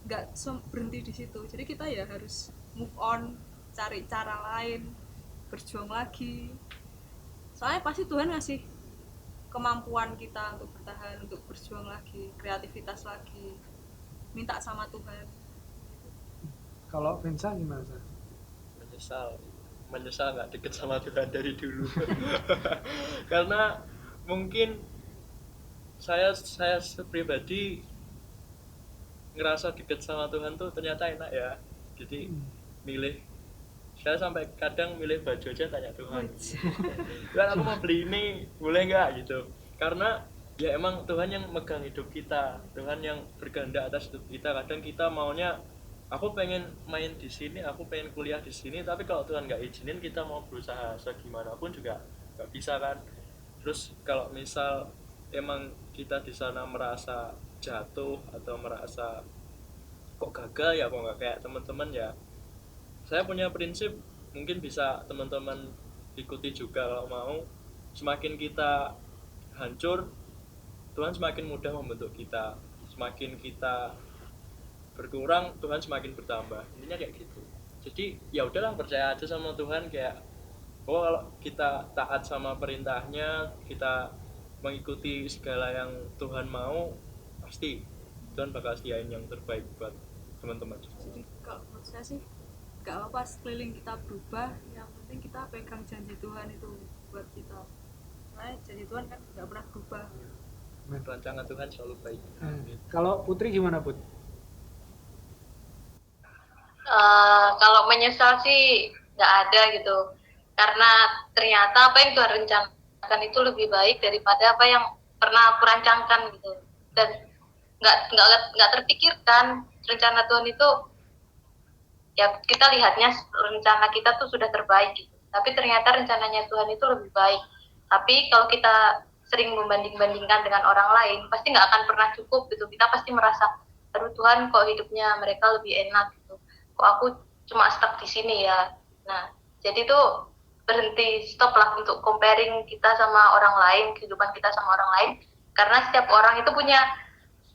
nggak berhenti di situ. Jadi kita ya harus move on, cari cara lain, berjuang lagi. Soalnya pasti Tuhan ngasih kemampuan kita untuk bertahan, untuk berjuang lagi, kreativitas lagi, minta sama Tuhan. Kalau Vensa gimana? Menyesal nggak deket sama Tuhan dari dulu. Karena mungkin saya pribadi ngerasa deket sama Tuhan tuh ternyata enak ya. Jadi milih, saya sampai kadang milih baju aja tanya Tuhan, Tuhan aku mau beli ini boleh nggak gitu. Karena ya emang Tuhan yang megang hidup kita, Tuhan yang berkehendak atas hidup kita. Kadang kita maunya aku pengen main di sini, aku pengen kuliah di sini, tapi kalau Tuhan nggak izinin kita mau berusaha segimanapun juga nggak bisa kan. Terus kalau misal emang kita di sana merasa jatuh atau merasa kok gagal ya, kok nggak kayak teman-teman ya, saya punya prinsip, mungkin bisa teman-teman ikuti juga kalau mau. Semakin kita hancur, Tuhan semakin mudah membentuk kita. Semakin kita berkurang, Tuhan semakin bertambah. Intinya kayak gitu. Jadi ya udahlah, percaya aja sama Tuhan, kayak kalau kita taat sama perintahnya, kita mengikuti segala yang Tuhan mau, pasti Tuhan bakal sediain yang terbaik buat teman-teman. Jadi kalau menurut saya sih gak apa-apa sekeliling kita berubah, yang penting kita pegang janji Tuhan itu buat kita. Nah, janji Tuhan kan gak pernah berubah. Rancangan Tuhan selalu baik. Kalau Putri gimana, Put? Kalau menyesal sih nggak ada gitu, karena ternyata apa yang Tuhan rencanakan itu lebih baik daripada apa yang pernah aku rancangkan gitu. Dan nggak terpikirkan rencana Tuhan itu, ya kita lihatnya rencana kita tuh sudah terbaik gitu, tapi ternyata rencananya Tuhan itu lebih baik. Tapi kalau kita sering membanding-bandingkan dengan orang lain, pasti nggak akan pernah cukup gitu. Kita pasti merasa, aduh Tuhan kok hidupnya mereka lebih enak gitu, kok aku cuma stuck di sini ya. Nah jadi tuh berhenti, stop lah untuk comparing kita sama orang lain, kehidupan kita sama orang lain, karena setiap orang itu punya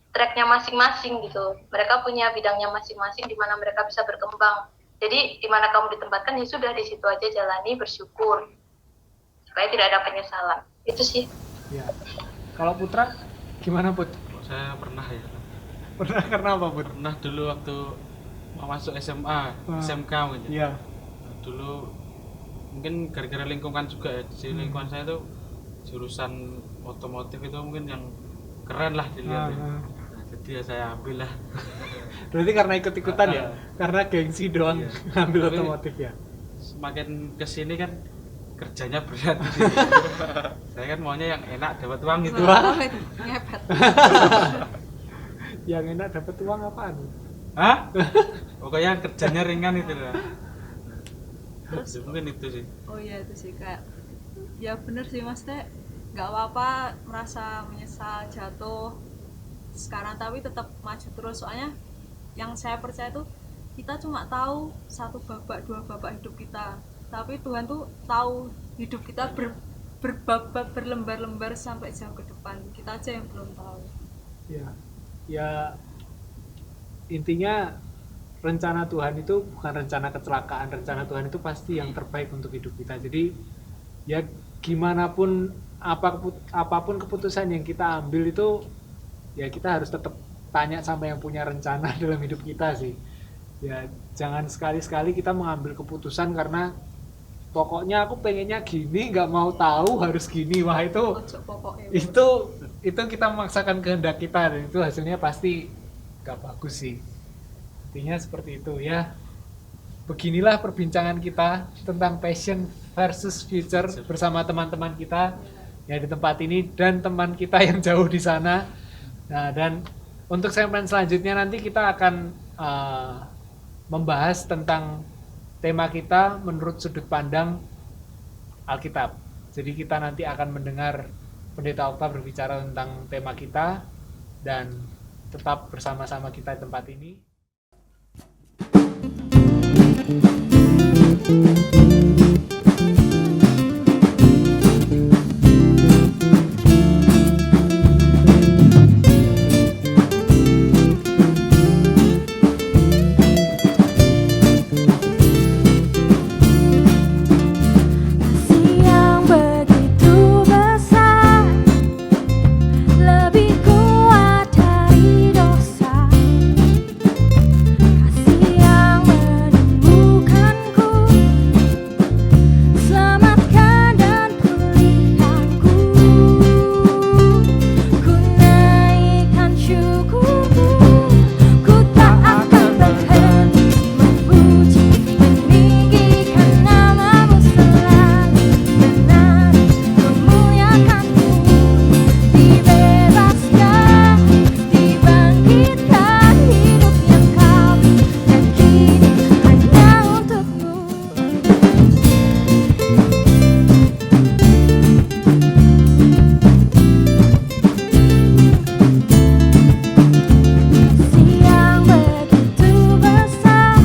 tracknya masing-masing gitu. Mereka punya bidangnya masing-masing di mana mereka bisa berkembang. Jadi di mana kamu ditempatkan, ya sudah di situ aja jalani, bersyukur supaya tidak ada penyesalan. Itu sih. Ya. Kalau Putra gimana, Put? Saya pernah ya. Pernah karena apa, Put? Pernah dulu waktu mau masuk SMA, SMK gitu. Iya. Dulu mungkin gara-gara lingkungan juga ya. Di lingkungan saya tuh jurusan otomotif itu mungkin yang keren lah dilihat ya. Jadi ya saya ambil lah. Berarti karena ikut-ikutan ya? Karena gengsi doang iya. ngambil Tapi otomotif ya? Semakin kesini kan kerjanya berat di sini. Saya kan maunya yang enak dapat uang gitu. Ngepet. Yang enak dapat uang apaan? Hah? Pokoknya kerjanya ringan itu lah. Terus Ya, mungkin itu sih. oh iya itu sih kayak ya bener sih mas teh nggak apa-apa merasa menyesal jatuh sekarang tapi tetap maju terus soalnya yang saya percaya tuh kita cuma tahu satu babak dua babak hidup kita tapi Tuhan tuh tahu hidup kita berbabak berlembar-lembar sampai jauh ke depan kita aja yang belum tahu. Ya intinya rencana Tuhan itu bukan rencana kecelakaan, rencana Tuhan itu pasti yang terbaik untuk hidup kita. Jadi ya gimana pun apapun keputusan yang kita ambil itu ya kita harus tetap tanya sama yang punya rencana dalam hidup kita sih. Ya jangan sekali-sekali kita mengambil keputusan karena pokoknya aku pengennya gini, nggak mau tahu harus gini. Wah itu Ojo pokoknya. itu kita memaksakan kehendak kita dan itu hasilnya pasti nggak bagus sih. Intinya seperti itu ya. Beginilah perbincangan kita tentang passion versus future bersama teman-teman kita yang di tempat ini dan teman kita yang jauh di sana. Nah, dan untuk segmen selanjutnya nanti kita akan membahas tentang tema kita menurut sudut pandang Alkitab. Jadi kita nanti akan mendengar Pendeta Okta berbicara tentang tema kita dan tetap bersama-sama kita di tempat ini. Yang begitu besar, lebih kuat dari dosa. Kasih yang menemukanku, selamatkan dan pulihkanku. Ku naikkan syukurku, ku tak akan berhenti memuji, meninggikan namamu selalu, menari, memuliakanmu. Dibebaskan, dibangkitkan hidup yang kau dan kini hanya untukmu. Kasih yang begitu besar,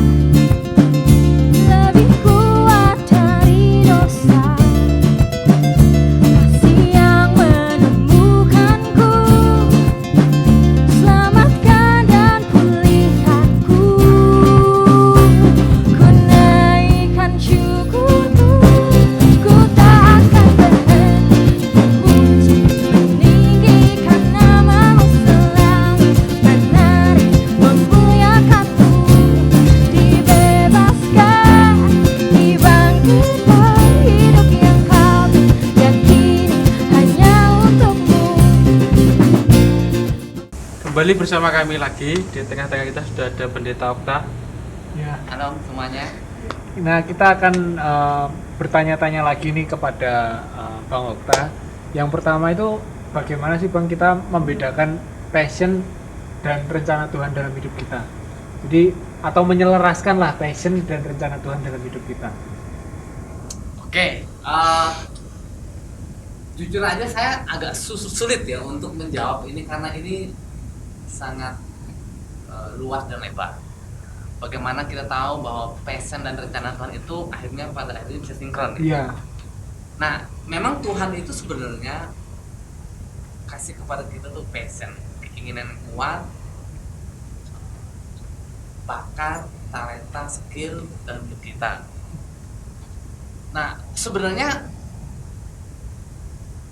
lebih kuat dari dosa. Kasih yang menemukanku, selamatkan dan pulihkanku. Ku naikkan syukurku, ku tak akan berhenti memuji, meninggikan namamu selalu, menari, memuliakanmu. Dibebaskan, dibangkitkan hidup yang kau yakini hanya untukmu. Kembali bersama kami lagi di tengah-tengah kita sudah ada Pendeta Okta. Ya. Halo semuanya. Nah, kita akan bertanya-tanya lagi nih kepada Bang Okta. Yang pertama itu bagaimana sih Bang kita membedakan passion dan rencana Tuhan dalam hidup kita? Jadi atau menyelaraskan lah passion dan rencana Tuhan dalam hidup kita. Oke, jujur aja saya agak sulit ya untuk menjawab ini karena ini sangat luas dan lebar. Bagaimana kita tahu bahwa passion dan rencana Tuhan itu akhirnya pada akhirnya bisa sinkron. Iya. Nah, memang Tuhan itu sebenarnya kasih kepada kita tuh passion, keinginan yang kuat, bakat, talenta, skill dalam hidup kita. Nah, sebenarnya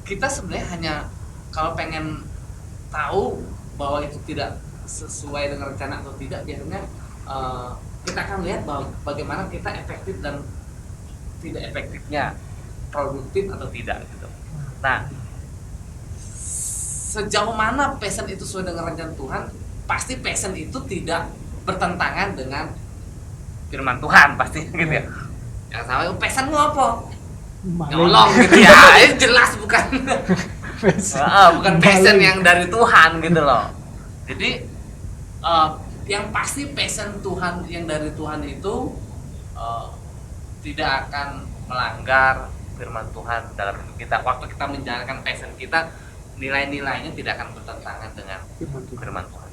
kita sebenarnya hanya kalau pengen tahu bahwa itu tidak sesuai dengan rencana atau tidak, biasanya kita akan lihat bahwa bagaimana kita efektif dan tidak efektifnya, produktif atau tidak gitu. Nah, sejauh mana passion itu sesuai dengan rencana Tuhan, pasti passion itu tidak bertentangan dengan firman Tuhan pasti gitu ya. Yang sama passionmu apa? nyolong gitu ya. Ini jelas bukan bukan passion yang dari Tuhan gitu loh. Jadi yang pasti passion Tuhan yang dari Tuhan itu tidak akan melanggar firman Tuhan dalam hidup kita. Waktu kita menjalankan passion kita, nilai-nilainya tidak akan bertentangan dengan firman Tuhan.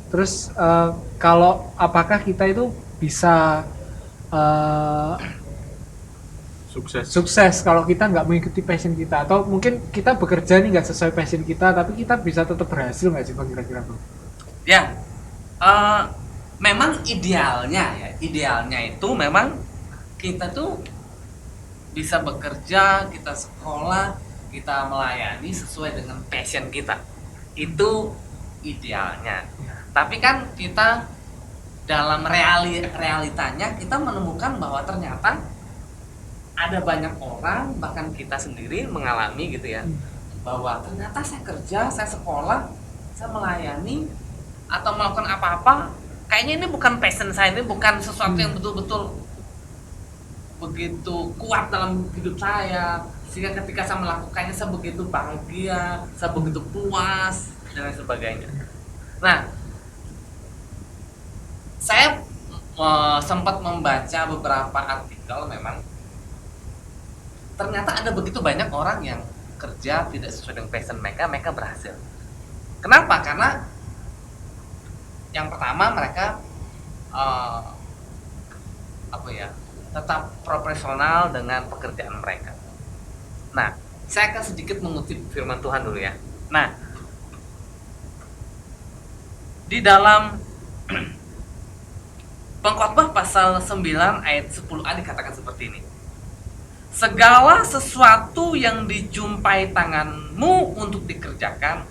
Terus kalau apakah kita itu bisa sukses kalau kita nggak mengikuti passion kita, atau mungkin kita bekerja nih nggak sesuai passion kita tapi kita bisa tetap berhasil nggak sih Bang, kira-kira Bang? Ya, memang idealnya itu memang kita tuh bisa bekerja, kita sekolah, kita melayani sesuai dengan passion kita, itu idealnya. Tapi kan kita dalam realitanya kita menemukan bahwa ternyata ada banyak orang, bahkan kita sendiri mengalami gitu ya, bahwa ternyata saya kerja, saya sekolah, saya melayani atau melakukan apa-apa, kayaknya ini bukan passion saya, ini bukan sesuatu yang betul-betul begitu kuat dalam hidup saya, sehingga ketika saya melakukannya saya begitu bahagia, saya begitu puas dan lain sebagainya. Nah, saya sempat membaca beberapa artikel, memang ternyata ada begitu banyak orang yang kerja tidak sesuai dengan passion mereka berhasil. Kenapa? Karena yang pertama mereka tetap profesional dengan pekerjaan mereka. Nah, saya akan sedikit mengutip firman Tuhan dulu ya. Nah, di dalam Pengkhotbah pasal 9 ayat 10a dikatakan seperti ini. Segala sesuatu yang dijumpai tanganmu untuk dikerjakan,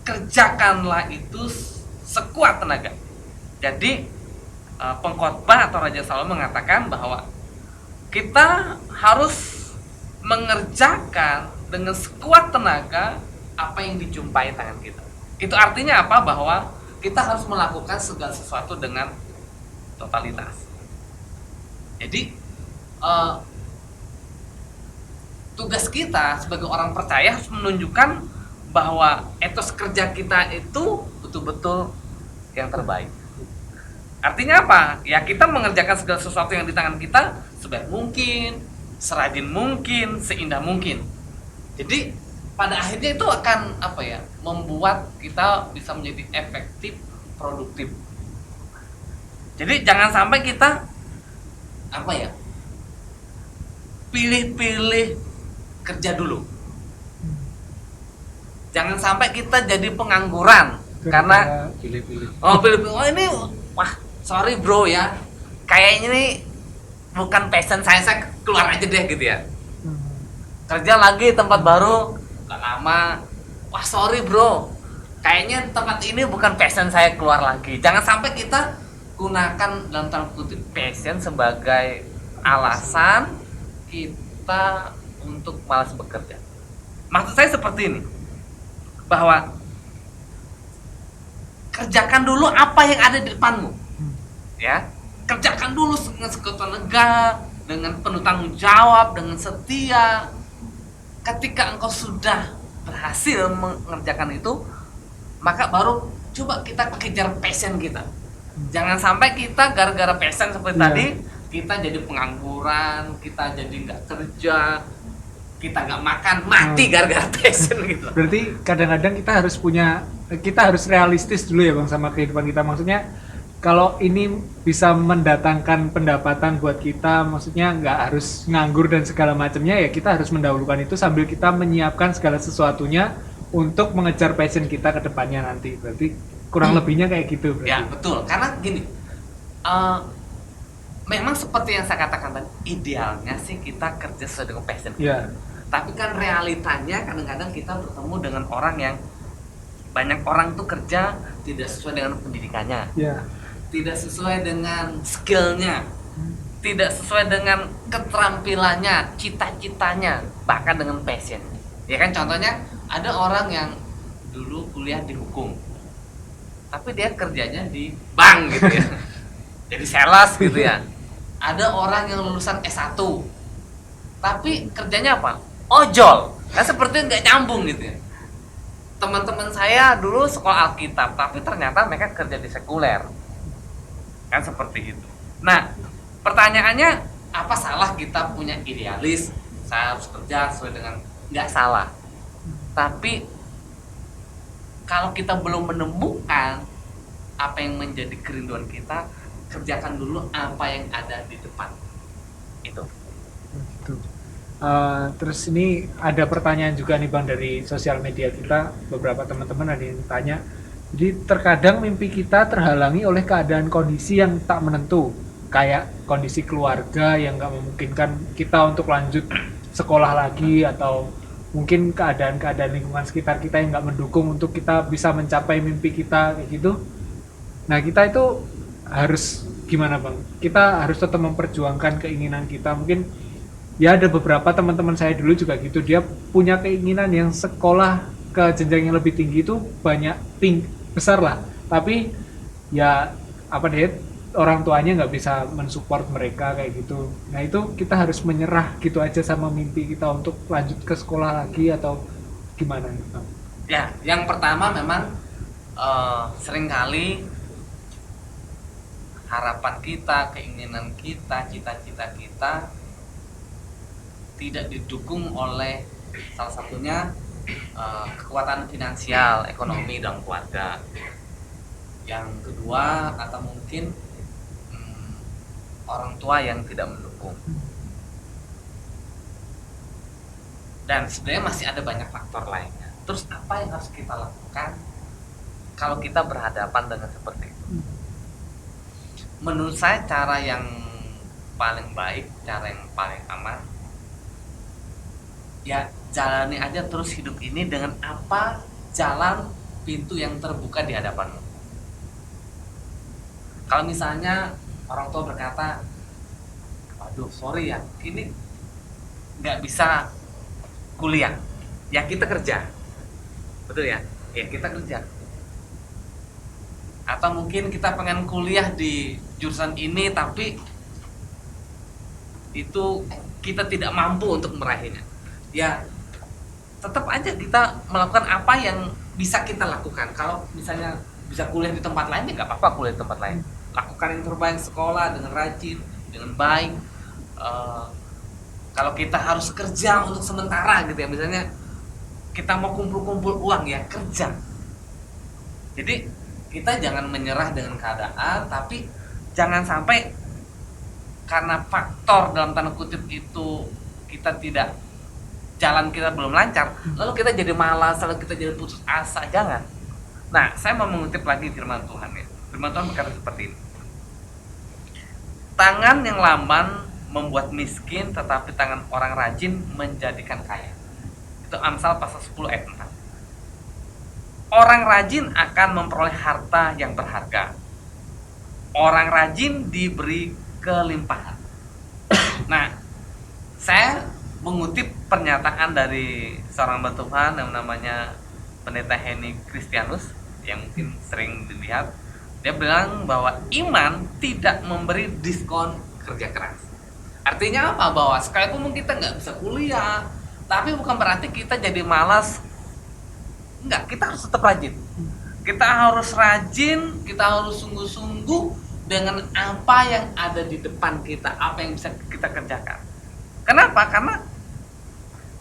kerjakanlah itu sekuat tenaga. Jadi Pengkhotbah atau Raja Salomo mengatakan bahwa kita harus mengerjakan dengan sekuat tenaga apa yang dijumpai tangan kita. Itu artinya apa? Bahwa kita harus melakukan segala sesuatu dengan totalitas. Jadi tugas kita sebagai orang percaya harus menunjukkan bahwa etos kerja kita itu betul-betul yang terbaik. Artinya apa? Ya kita mengerjakan segala sesuatu yang di tangan kita sebaik mungkin, serajin mungkin, seindah mungkin. Jadi pada akhirnya itu akan membuat kita bisa menjadi efektif, produktif. Jadi jangan sampai kita pilih-pilih kerja dulu. Jangan sampai kita jadi pengangguran karena pilih-pilih. Oh ini sorry bro ya, kayaknya ini bukan passion saya keluar aja deh gitu ya. Kerja lagi tempat baru, gak lama, sorry bro, kayaknya tempat ini bukan passion saya, keluar lagi. Jangan sampai kita gunakan dalam tanda kutip passion sebagai alasan kita untuk malas bekerja. Maksud saya seperti ini, bahwa kerjakan dulu apa yang ada di depanmu, ya. Kerjakan dulu dengan sekuat tenaga, dengan penuh tanggung jawab, dengan setia. Ketika engkau sudah berhasil mengerjakan itu, maka baru coba kita kejar passion kita. Jangan sampai kita gara-gara passion seperti tadi, kita jadi pengangguran, kita jadi nggak kerja, kita nggak makan, mati gara-gara passion gitu. Berarti kadang-kadang kita harus realistis dulu ya Bang sama kehidupan kita. Maksudnya kalau ini bisa mendatangkan pendapatan buat kita, maksudnya nggak harus nganggur dan segala macamnya, ya kita harus mendahulukan itu sambil kita menyiapkan segala sesuatunya untuk mengejar passion kita ke depannya nanti. Berarti kurang lebihnya kayak gitu berarti. Ya betul, karena gini, memang seperti yang saya katakan tadi, idealnya sih kita kerja sesuai dengan passion kita. Tapi kan realitanya kadang-kadang kita bertemu dengan orang yang banyak orang tuh kerja tidak sesuai dengan pendidikannya, tidak sesuai dengan skillnya, tidak sesuai dengan keterampilannya, cita-citanya, bahkan dengan passion. Ya kan, contohnya ada orang yang dulu kuliah di hukum, tapi dia kerjanya di bank gitu ya, jadi sales gitu ya. Ada orang yang lulusan S1, tapi kerjanya apa? Ojol. Kan seperti nggak nyambung gitu ya. Teman-teman saya dulu sekolah Alkitab, tapi ternyata mereka kerja di sekuler. Kan seperti itu. Nah, pertanyaannya, apa salah kita punya idealis? Saya harus kerja sesuai dengan, nggak salah. Tapi kalau kita belum menemukan apa yang menjadi kerinduan kita, kerjakan dulu apa yang ada di depan. Itu. Gitu. Terus ini ada pertanyaan juga nih Bang dari sosial media kita, beberapa teman-teman ada yang tanya. Jadi terkadang mimpi kita terhalangi oleh keadaan kondisi yang tak menentu, kayak kondisi keluarga yang nggak memungkinkan kita untuk lanjut sekolah lagi, atau mungkin keadaan-keadaan lingkungan sekitar kita yang nggak mendukung untuk kita bisa mencapai mimpi kita kayak gitu. Nah kita itu harus gimana Bang? Kita harus tetap memperjuangkan keinginan kita. Mungkin ya ada beberapa teman-teman saya dulu juga gitu, dia punya keinginan yang sekolah ke jenjang yang lebih tinggi itu besar lah, tapi ya apa deh, orang tuanya nggak bisa mensupport mereka kayak gitu. Nah itu kita harus menyerah gitu aja sama mimpi kita untuk lanjut ke sekolah lagi atau gimana gitu. Ya, yang pertama memang seringkali harapan kita, keinginan kita, cita-cita kita tidak didukung oleh salah satunya kekuatan finansial, ekonomi dan keluarga. Yang kedua, atau mungkin orang tua yang tidak mendukung. Dan sebenarnya masih ada banyak faktor lainnya. Terus apa yang harus kita lakukan kalau kita berhadapan dengan seperti itu? Menurut saya cara yang paling baik, cara yang paling aman, ya jalani aja terus hidup ini dengan apa jalan pintu yang terbuka di hadapanmu. Kalau misalnya orang tua berkata, aduh sorry ya, ini nggak bisa kuliah, ya kita kerja, betul ya? Ya kita kerja. Atau mungkin kita pengen kuliah di jurusan ini, tapi itu kita tidak mampu untuk meraihnya. Ya tetap aja kita melakukan apa yang bisa kita lakukan. Kalau misalnya bisa kuliah di tempat lain, ya nggak apa-apa kuliah di tempat lain. Lakukan yang terbaik, sekolah dengan rajin, dengan baik. Kalau kita harus kerja untuk sementara gitu ya, misalnya kita mau kumpul-kumpul uang, ya kerja. Jadi kita jangan menyerah dengan keadaan, tapi jangan sampai karena faktor dalam tanda kutip itu kita tidak, jalan kita belum lancar, lalu kita jadi malas, lalu kita jadi putus asa. Jangan. Nah, saya mau mengutip lagi firman Tuhan ya. Firman Tuhan berkata seperti ini. Tangan yang lamban membuat miskin, tetapi tangan orang rajin menjadikan kaya. Itu Amsal pasal 10 ayat 4. Orang rajin akan memperoleh harta yang berharga. Orang rajin diberi kelimpahan. Nah, saya mengutip pernyataan dari seorang hamba Tuhan yang namanya Pendeta Henny Kristianus, yang mungkin sering dilihat. Dia bilang bahwa iman tidak memberi diskon kerja keras. Artinya apa? Bahwa sekalipun kita nggak bisa kuliah, tapi bukan berarti kita jadi malas. Enggak, kita harus tetap rajin. Kita harus rajin, kita harus sungguh-sungguh dengan apa yang ada di depan kita, apa yang bisa kita kerjakan. Kenapa? Karena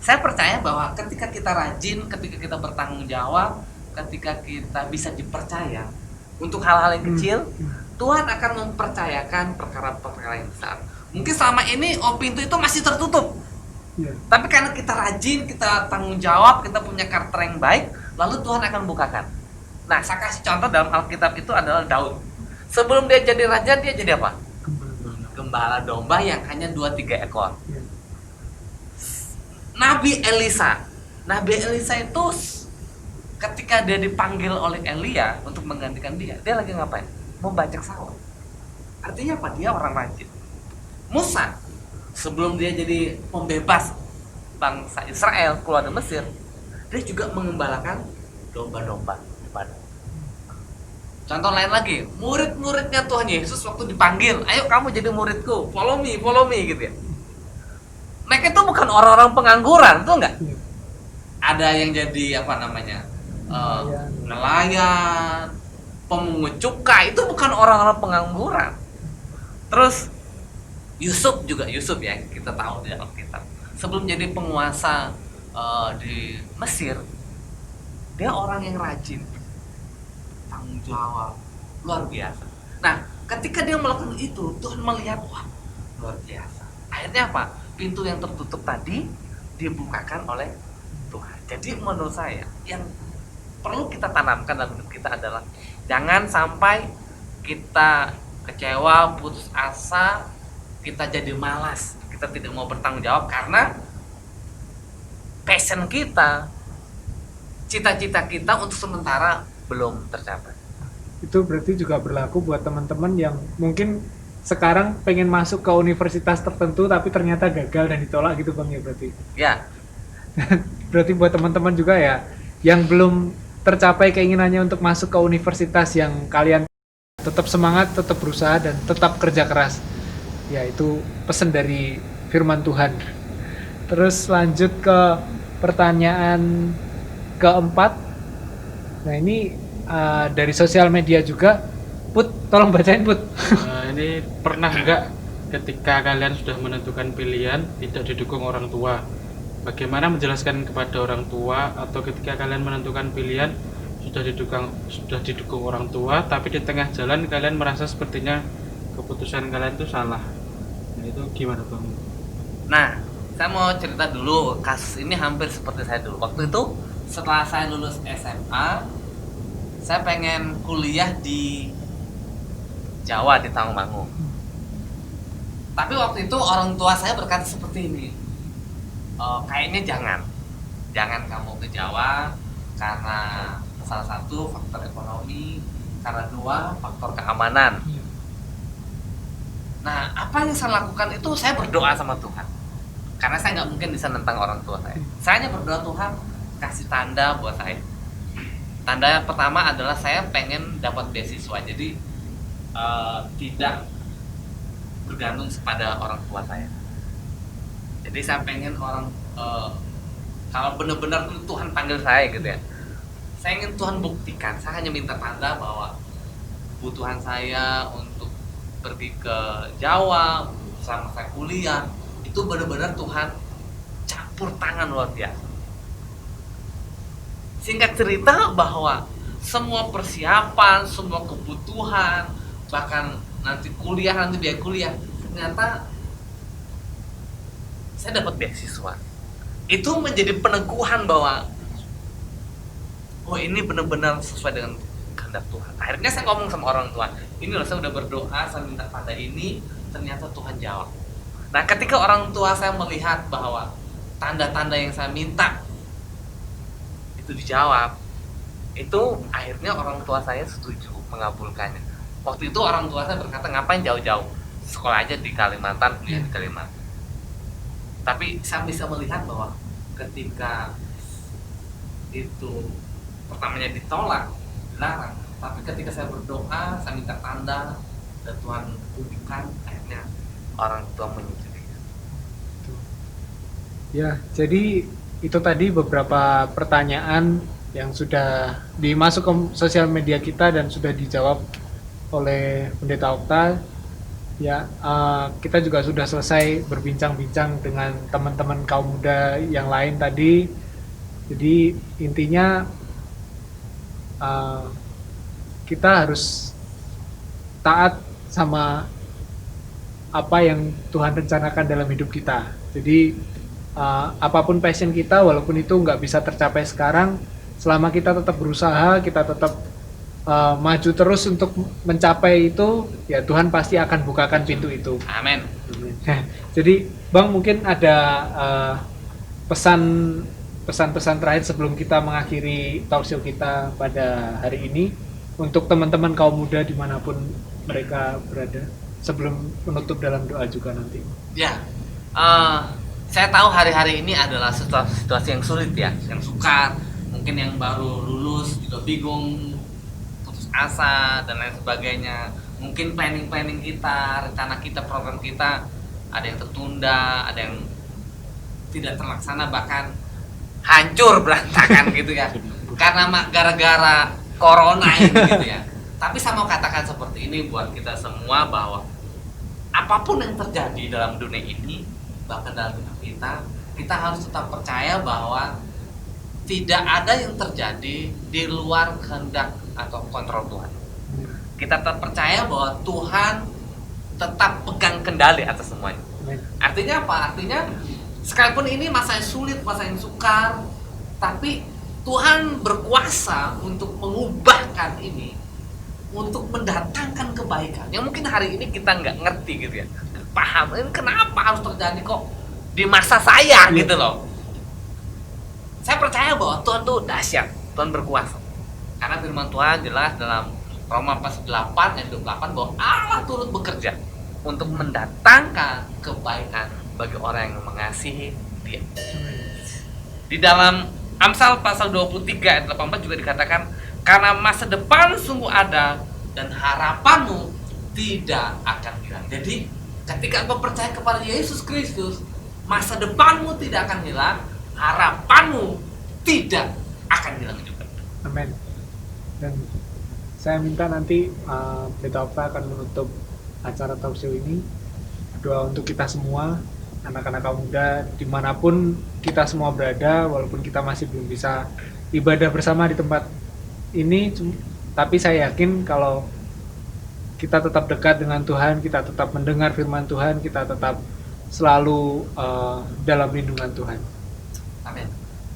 saya percaya bahwa ketika kita rajin, ketika kita bertanggung jawab, ketika kita bisa dipercaya untuk hal-hal yang kecil, Tuhan akan mempercayakan perkara-perkara yang besar. Mungkin selama ini pintu itu masih tertutup. Tapi karena kita rajin, kita tanggung jawab, kita punya karakter yang baik, lalu Tuhan akan bukakan. Nah, saya kasih contoh dalam Alkitab itu adalah Daud. Sebelum dia jadi raja, dia jadi apa? Gembala domba yang hanya 2-3 ekor. Nabi Elisa itu ketika dia dipanggil oleh Elia untuk menggantikan dia lagi ngapain? Membajak sawah. Artinya apa? Dia orang rajin. Musa sebelum dia jadi pembebas bangsa Israel keluar dari Mesir, dia juga mengembalakan domba-domba di padang. Contoh lain lagi, murid-muridnya Tuhan Yesus waktu dipanggil, ayo kamu jadi muridku, follow me gitu ya. mereka itu bukan orang-orang pengangguran, tuh enggak? Iya. Ada yang jadi apa namanya? Nelayan. Nelayan, pemungut cukai, itu bukan orang-orang pengangguran. Terus Yusuf ya, kita tahu di dalam kitab. Sebelum jadi penguasa di Mesir, dia orang yang rajin, tanggung jawab, luar biasa. Nah, ketika dia melakukan itu, Tuhan melihat, wah, luar biasa. Akhirnya apa? Pintu yang tertutup tadi dibukakan oleh Tuhan. Jadi menurut saya, yang perlu kita tanamkan dalam hidup kita adalah jangan sampai kita kecewa, putus asa, kita jadi malas, kita tidak mau bertanggung jawab karena passion kita, cita-cita kita untuk sementara belum tercapai. Itu berarti juga berlaku buat teman-teman yang mungkin sekarang pengen masuk ke universitas tertentu tapi ternyata gagal dan ditolak gitu Bang ya berarti. Ya, Berarti buat teman-teman juga ya yang belum tercapai keinginannya untuk masuk ke universitas yang kalian tetap semangat, tetap berusaha dan tetap kerja keras. Ya itu pesan dari firman Tuhan. Terus lanjut ke pertanyaan keempat. Nah ini dari sosial media juga. Put, tolong bacain Put. Ini pernah nggak ketika kalian sudah menentukan pilihan tidak didukung orang tua? Bagaimana menjelaskan kepada orang tua, atau ketika kalian menentukan pilihan sudah didukung orang tua tapi di tengah jalan kalian merasa sepertinya keputusan kalian itu salah? Nah, itu gimana Bang? nah saya mau cerita dulu, kasus ini hampir seperti saya dulu. Waktu itu setelah saya lulus SMA, saya pengen kuliah di Jawa, di Tawangmangu. Tapi waktu itu orang tua saya berkata seperti ini, kayaknya jangan kamu ke Jawa karena salah satu faktor ekonomi, karena dua faktor keamanan. Nah, apa yang saya lakukan itu saya berdoa sama Tuhan, karena saya nggak mungkin bisa nentang orang tua saya. Saya hanya berdoa, Tuhan kasih tanda buat saya. Tanda pertama adalah saya pengen dapat beasiswa, jadi tidak bergantung kepada orang tua saya. Jadi saya pengen orang kalau benar-benar Tuhan panggil saya gitu ya, saya ingin Tuhan buktikan. Saya hanya minta tanda bahwa kebutuhan saya untuk pergi ke Jawa selama saya kuliah itu benar-benar Tuhan campur tangan luar biasa. Singkat cerita bahwa semua persiapan, semua kebutuhan, bahkan nanti biaya kuliah, ternyata saya dapat beasiswa. Itu menjadi peneguhan bahwa oh ini benar-benar sesuai dengan kehendak Tuhan. Akhirnya saya ngomong sama orang tua, ini loh saya udah berdoa, saya minta pada ini, ternyata Tuhan jawab. Nah ketika orang tua saya melihat bahwa tanda-tanda yang saya minta itu dijawab, itu akhirnya orang tua saya setuju mengabulkannya. Waktu itu orang tua saya berkata, ngapain jauh-jauh, sekolah aja di Kalimantan, kuliah di Kalimantan. Tapi saya bisa melihat bahwa ketika itu pertamanya ditolak, dilarang, tapi ketika saya berdoa, saya minta tanda dan Tuhan buktikan, akhirnya orang tua menyetujui. Ya, jadi itu tadi beberapa pertanyaan yang sudah dimasuk ke sosial media kita dan sudah dijawab oleh Pendeta Okta. Ya, kita juga sudah selesai berbincang-bincang dengan teman-teman kaum muda yang lain tadi. Jadi intinya kita harus taat sama apa yang Tuhan rencanakan dalam hidup kita. Jadi apapun passion kita, walaupun itu nggak bisa tercapai sekarang, selama kita tetap berusaha, kita tetap maju terus untuk mencapai itu, ya Tuhan pasti akan bukakan pintu itu. Amin. Jadi Bang mungkin ada pesan-pesan terakhir sebelum kita mengakhiri talk show kita pada hari ini untuk teman-teman kaum muda dimanapun mereka berada, sebelum menutup dalam doa juga nanti. Ya, saya tahu hari-hari ini adalah situasi yang sulit ya, yang sukar, mungkin yang baru lulus juga bingung, putus asa dan lain sebagainya. Mungkin planning kita, rencana kita, program kita ada yang tertunda, ada yang tidak terlaksana, bahkan hancur berantakan gitu ya, karena gara-gara corona ini gitu ya. Tapi saya mau katakan seperti ini buat kita semua, bahwa apapun yang terjadi dalam dunia ini, bahkan dalam hidup kita harus tetap percaya bahwa tidak ada yang terjadi di luar kehendak atau kontrol Tuhan. Kita tetap percaya bahwa Tuhan tetap pegang kendali atas semuanya. Artinya apa? Artinya sekalipun ini masa yang sulit, masa yang sukar, tapi Tuhan berkuasa untuk mengubahkan ini, untuk mendatangkan kebaikan. Yang mungkin hari ini kita nggak ngerti gitu ya, paham ini kenapa harus terjadi kok di masa saya gitu loh. Saya percaya bahwa Tuhan tuh dahsyat, Tuhan berkuasa. Karena firman Tuhan jelas dalam Roma pasal 8 ayat 28 bahwa Allah turut bekerja untuk mendatangkan kebaikan bagi orang yang mengasihi Dia. Di dalam Amsal pasal 23 ayat 18 juga dikatakan, karena masa depan sungguh ada dan harapanmu tidak akan hilang. Jadi ketika engkau percaya kepada Yesus Kristus, masa depanmu tidak akan hilang, harapanmu tidak akan hilang juga. Amin. Dan saya minta nanti Pendeta Opa akan menutup acara talk show ini. Doa untuk kita semua, anak-anak muda dimanapun kita semua berada, walaupun kita masih belum bisa ibadah bersama di tempat ini, tapi saya yakin kalau kita tetap dekat dengan Tuhan, kita tetap mendengar firman Tuhan, kita tetap selalu dalam lindungan Tuhan. Amin.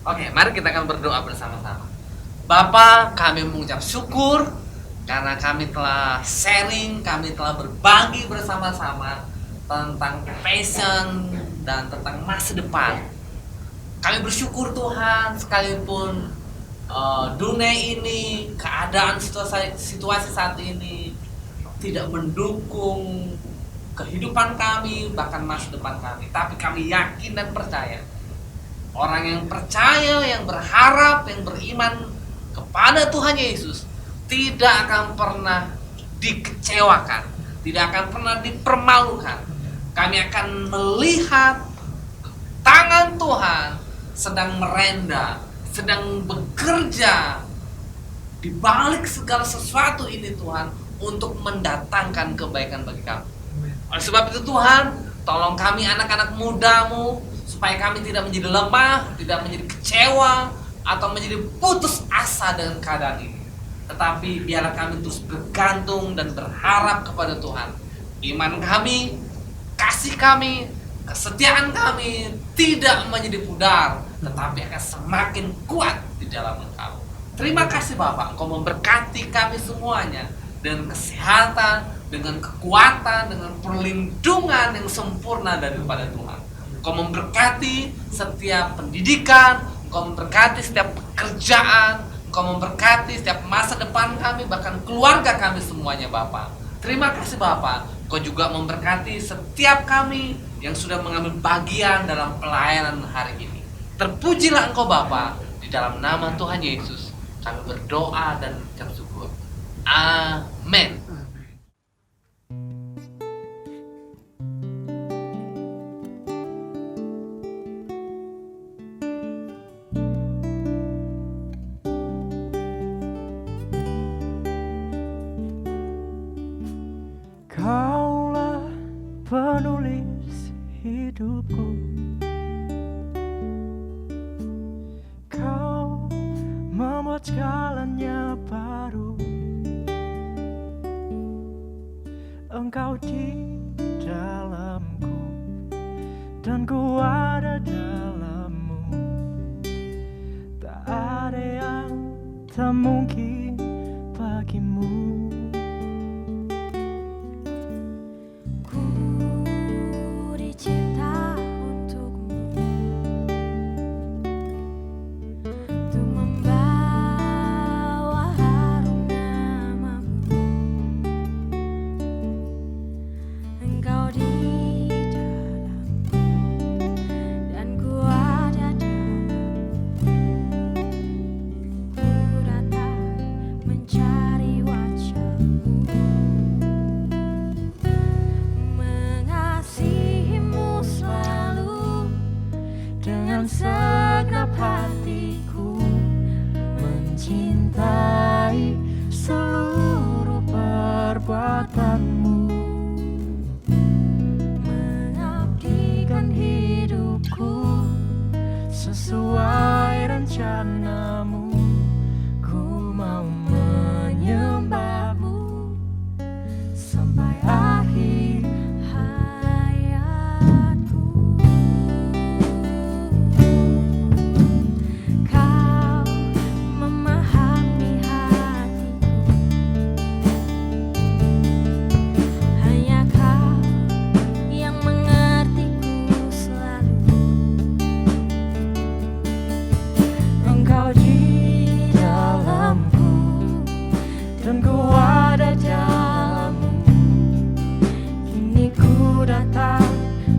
Oke, mari kita akan berdoa bersama-sama. Bapa, kami mengucap syukur karena kami telah sharing, kami telah berbagi bersama-sama tentang passion dan tentang masa depan. Kami bersyukur Tuhan, sekalipun dunia ini, keadaan situasi saat ini tidak mendukung kehidupan kami, bahkan masa depan kami, tapi kami yakin dan percaya, orang yang percaya, yang berharap, yang beriman kepada Tuhan Yesus tidak akan pernah dikecewakan, tidak akan pernah dipermalukan. Kami akan melihat tangan Tuhan sedang merenda, sedang bekerja di balik segala sesuatu ini Tuhan, untuk mendatangkan kebaikan bagi kami. Oleh sebab itu Tuhan, tolong kami anak-anak muda-Mu, supaya kami tidak menjadi lemah, tidak menjadi kecewa, atau menjadi putus asa dengan keadaan ini. Tetapi biarlah kami terus bergantung dan berharap kepada Tuhan. Iman kami, kasih kami, kesetiaan kami tidak menjadi pudar, tetapi akan semakin kuat di dalam Engkau. Terima kasih Bapak, Engkau memberkati kami semuanya dengan kesehatan, dengan kekuatan, dengan perlindungan yang sempurna daripada Tuhan. Engkau memberkati setiap pendidikan, Engkau memberkati setiap pekerjaan, Engkau memberkati setiap masa depan kami, bahkan keluarga kami semuanya Bapak. Terima kasih Bapak, Engkau juga memberkati setiap kami yang sudah mengambil bagian dalam pelayanan hari ini. Terpujilah Engkau Bapa, di dalam nama Tuhan Yesus kami berdoa dan mengucap syukur. Amin. Kaulah penulis hidupku, Kau membuat segalanya baru. Engkau di dalamku dan ku ada dalammu. Tak ada yang tak mungkin bagimu. Ku dicipta untukmu, untuk membawa harum namamu. Engkau di dalamku dan ku ada dalammu. Ku datang mencari wajah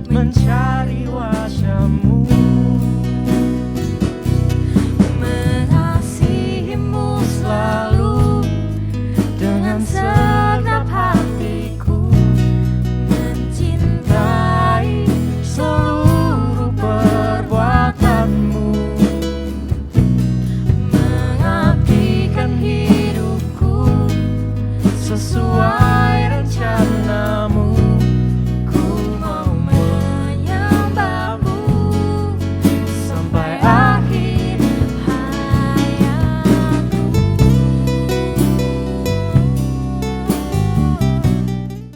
mencari wajahmu.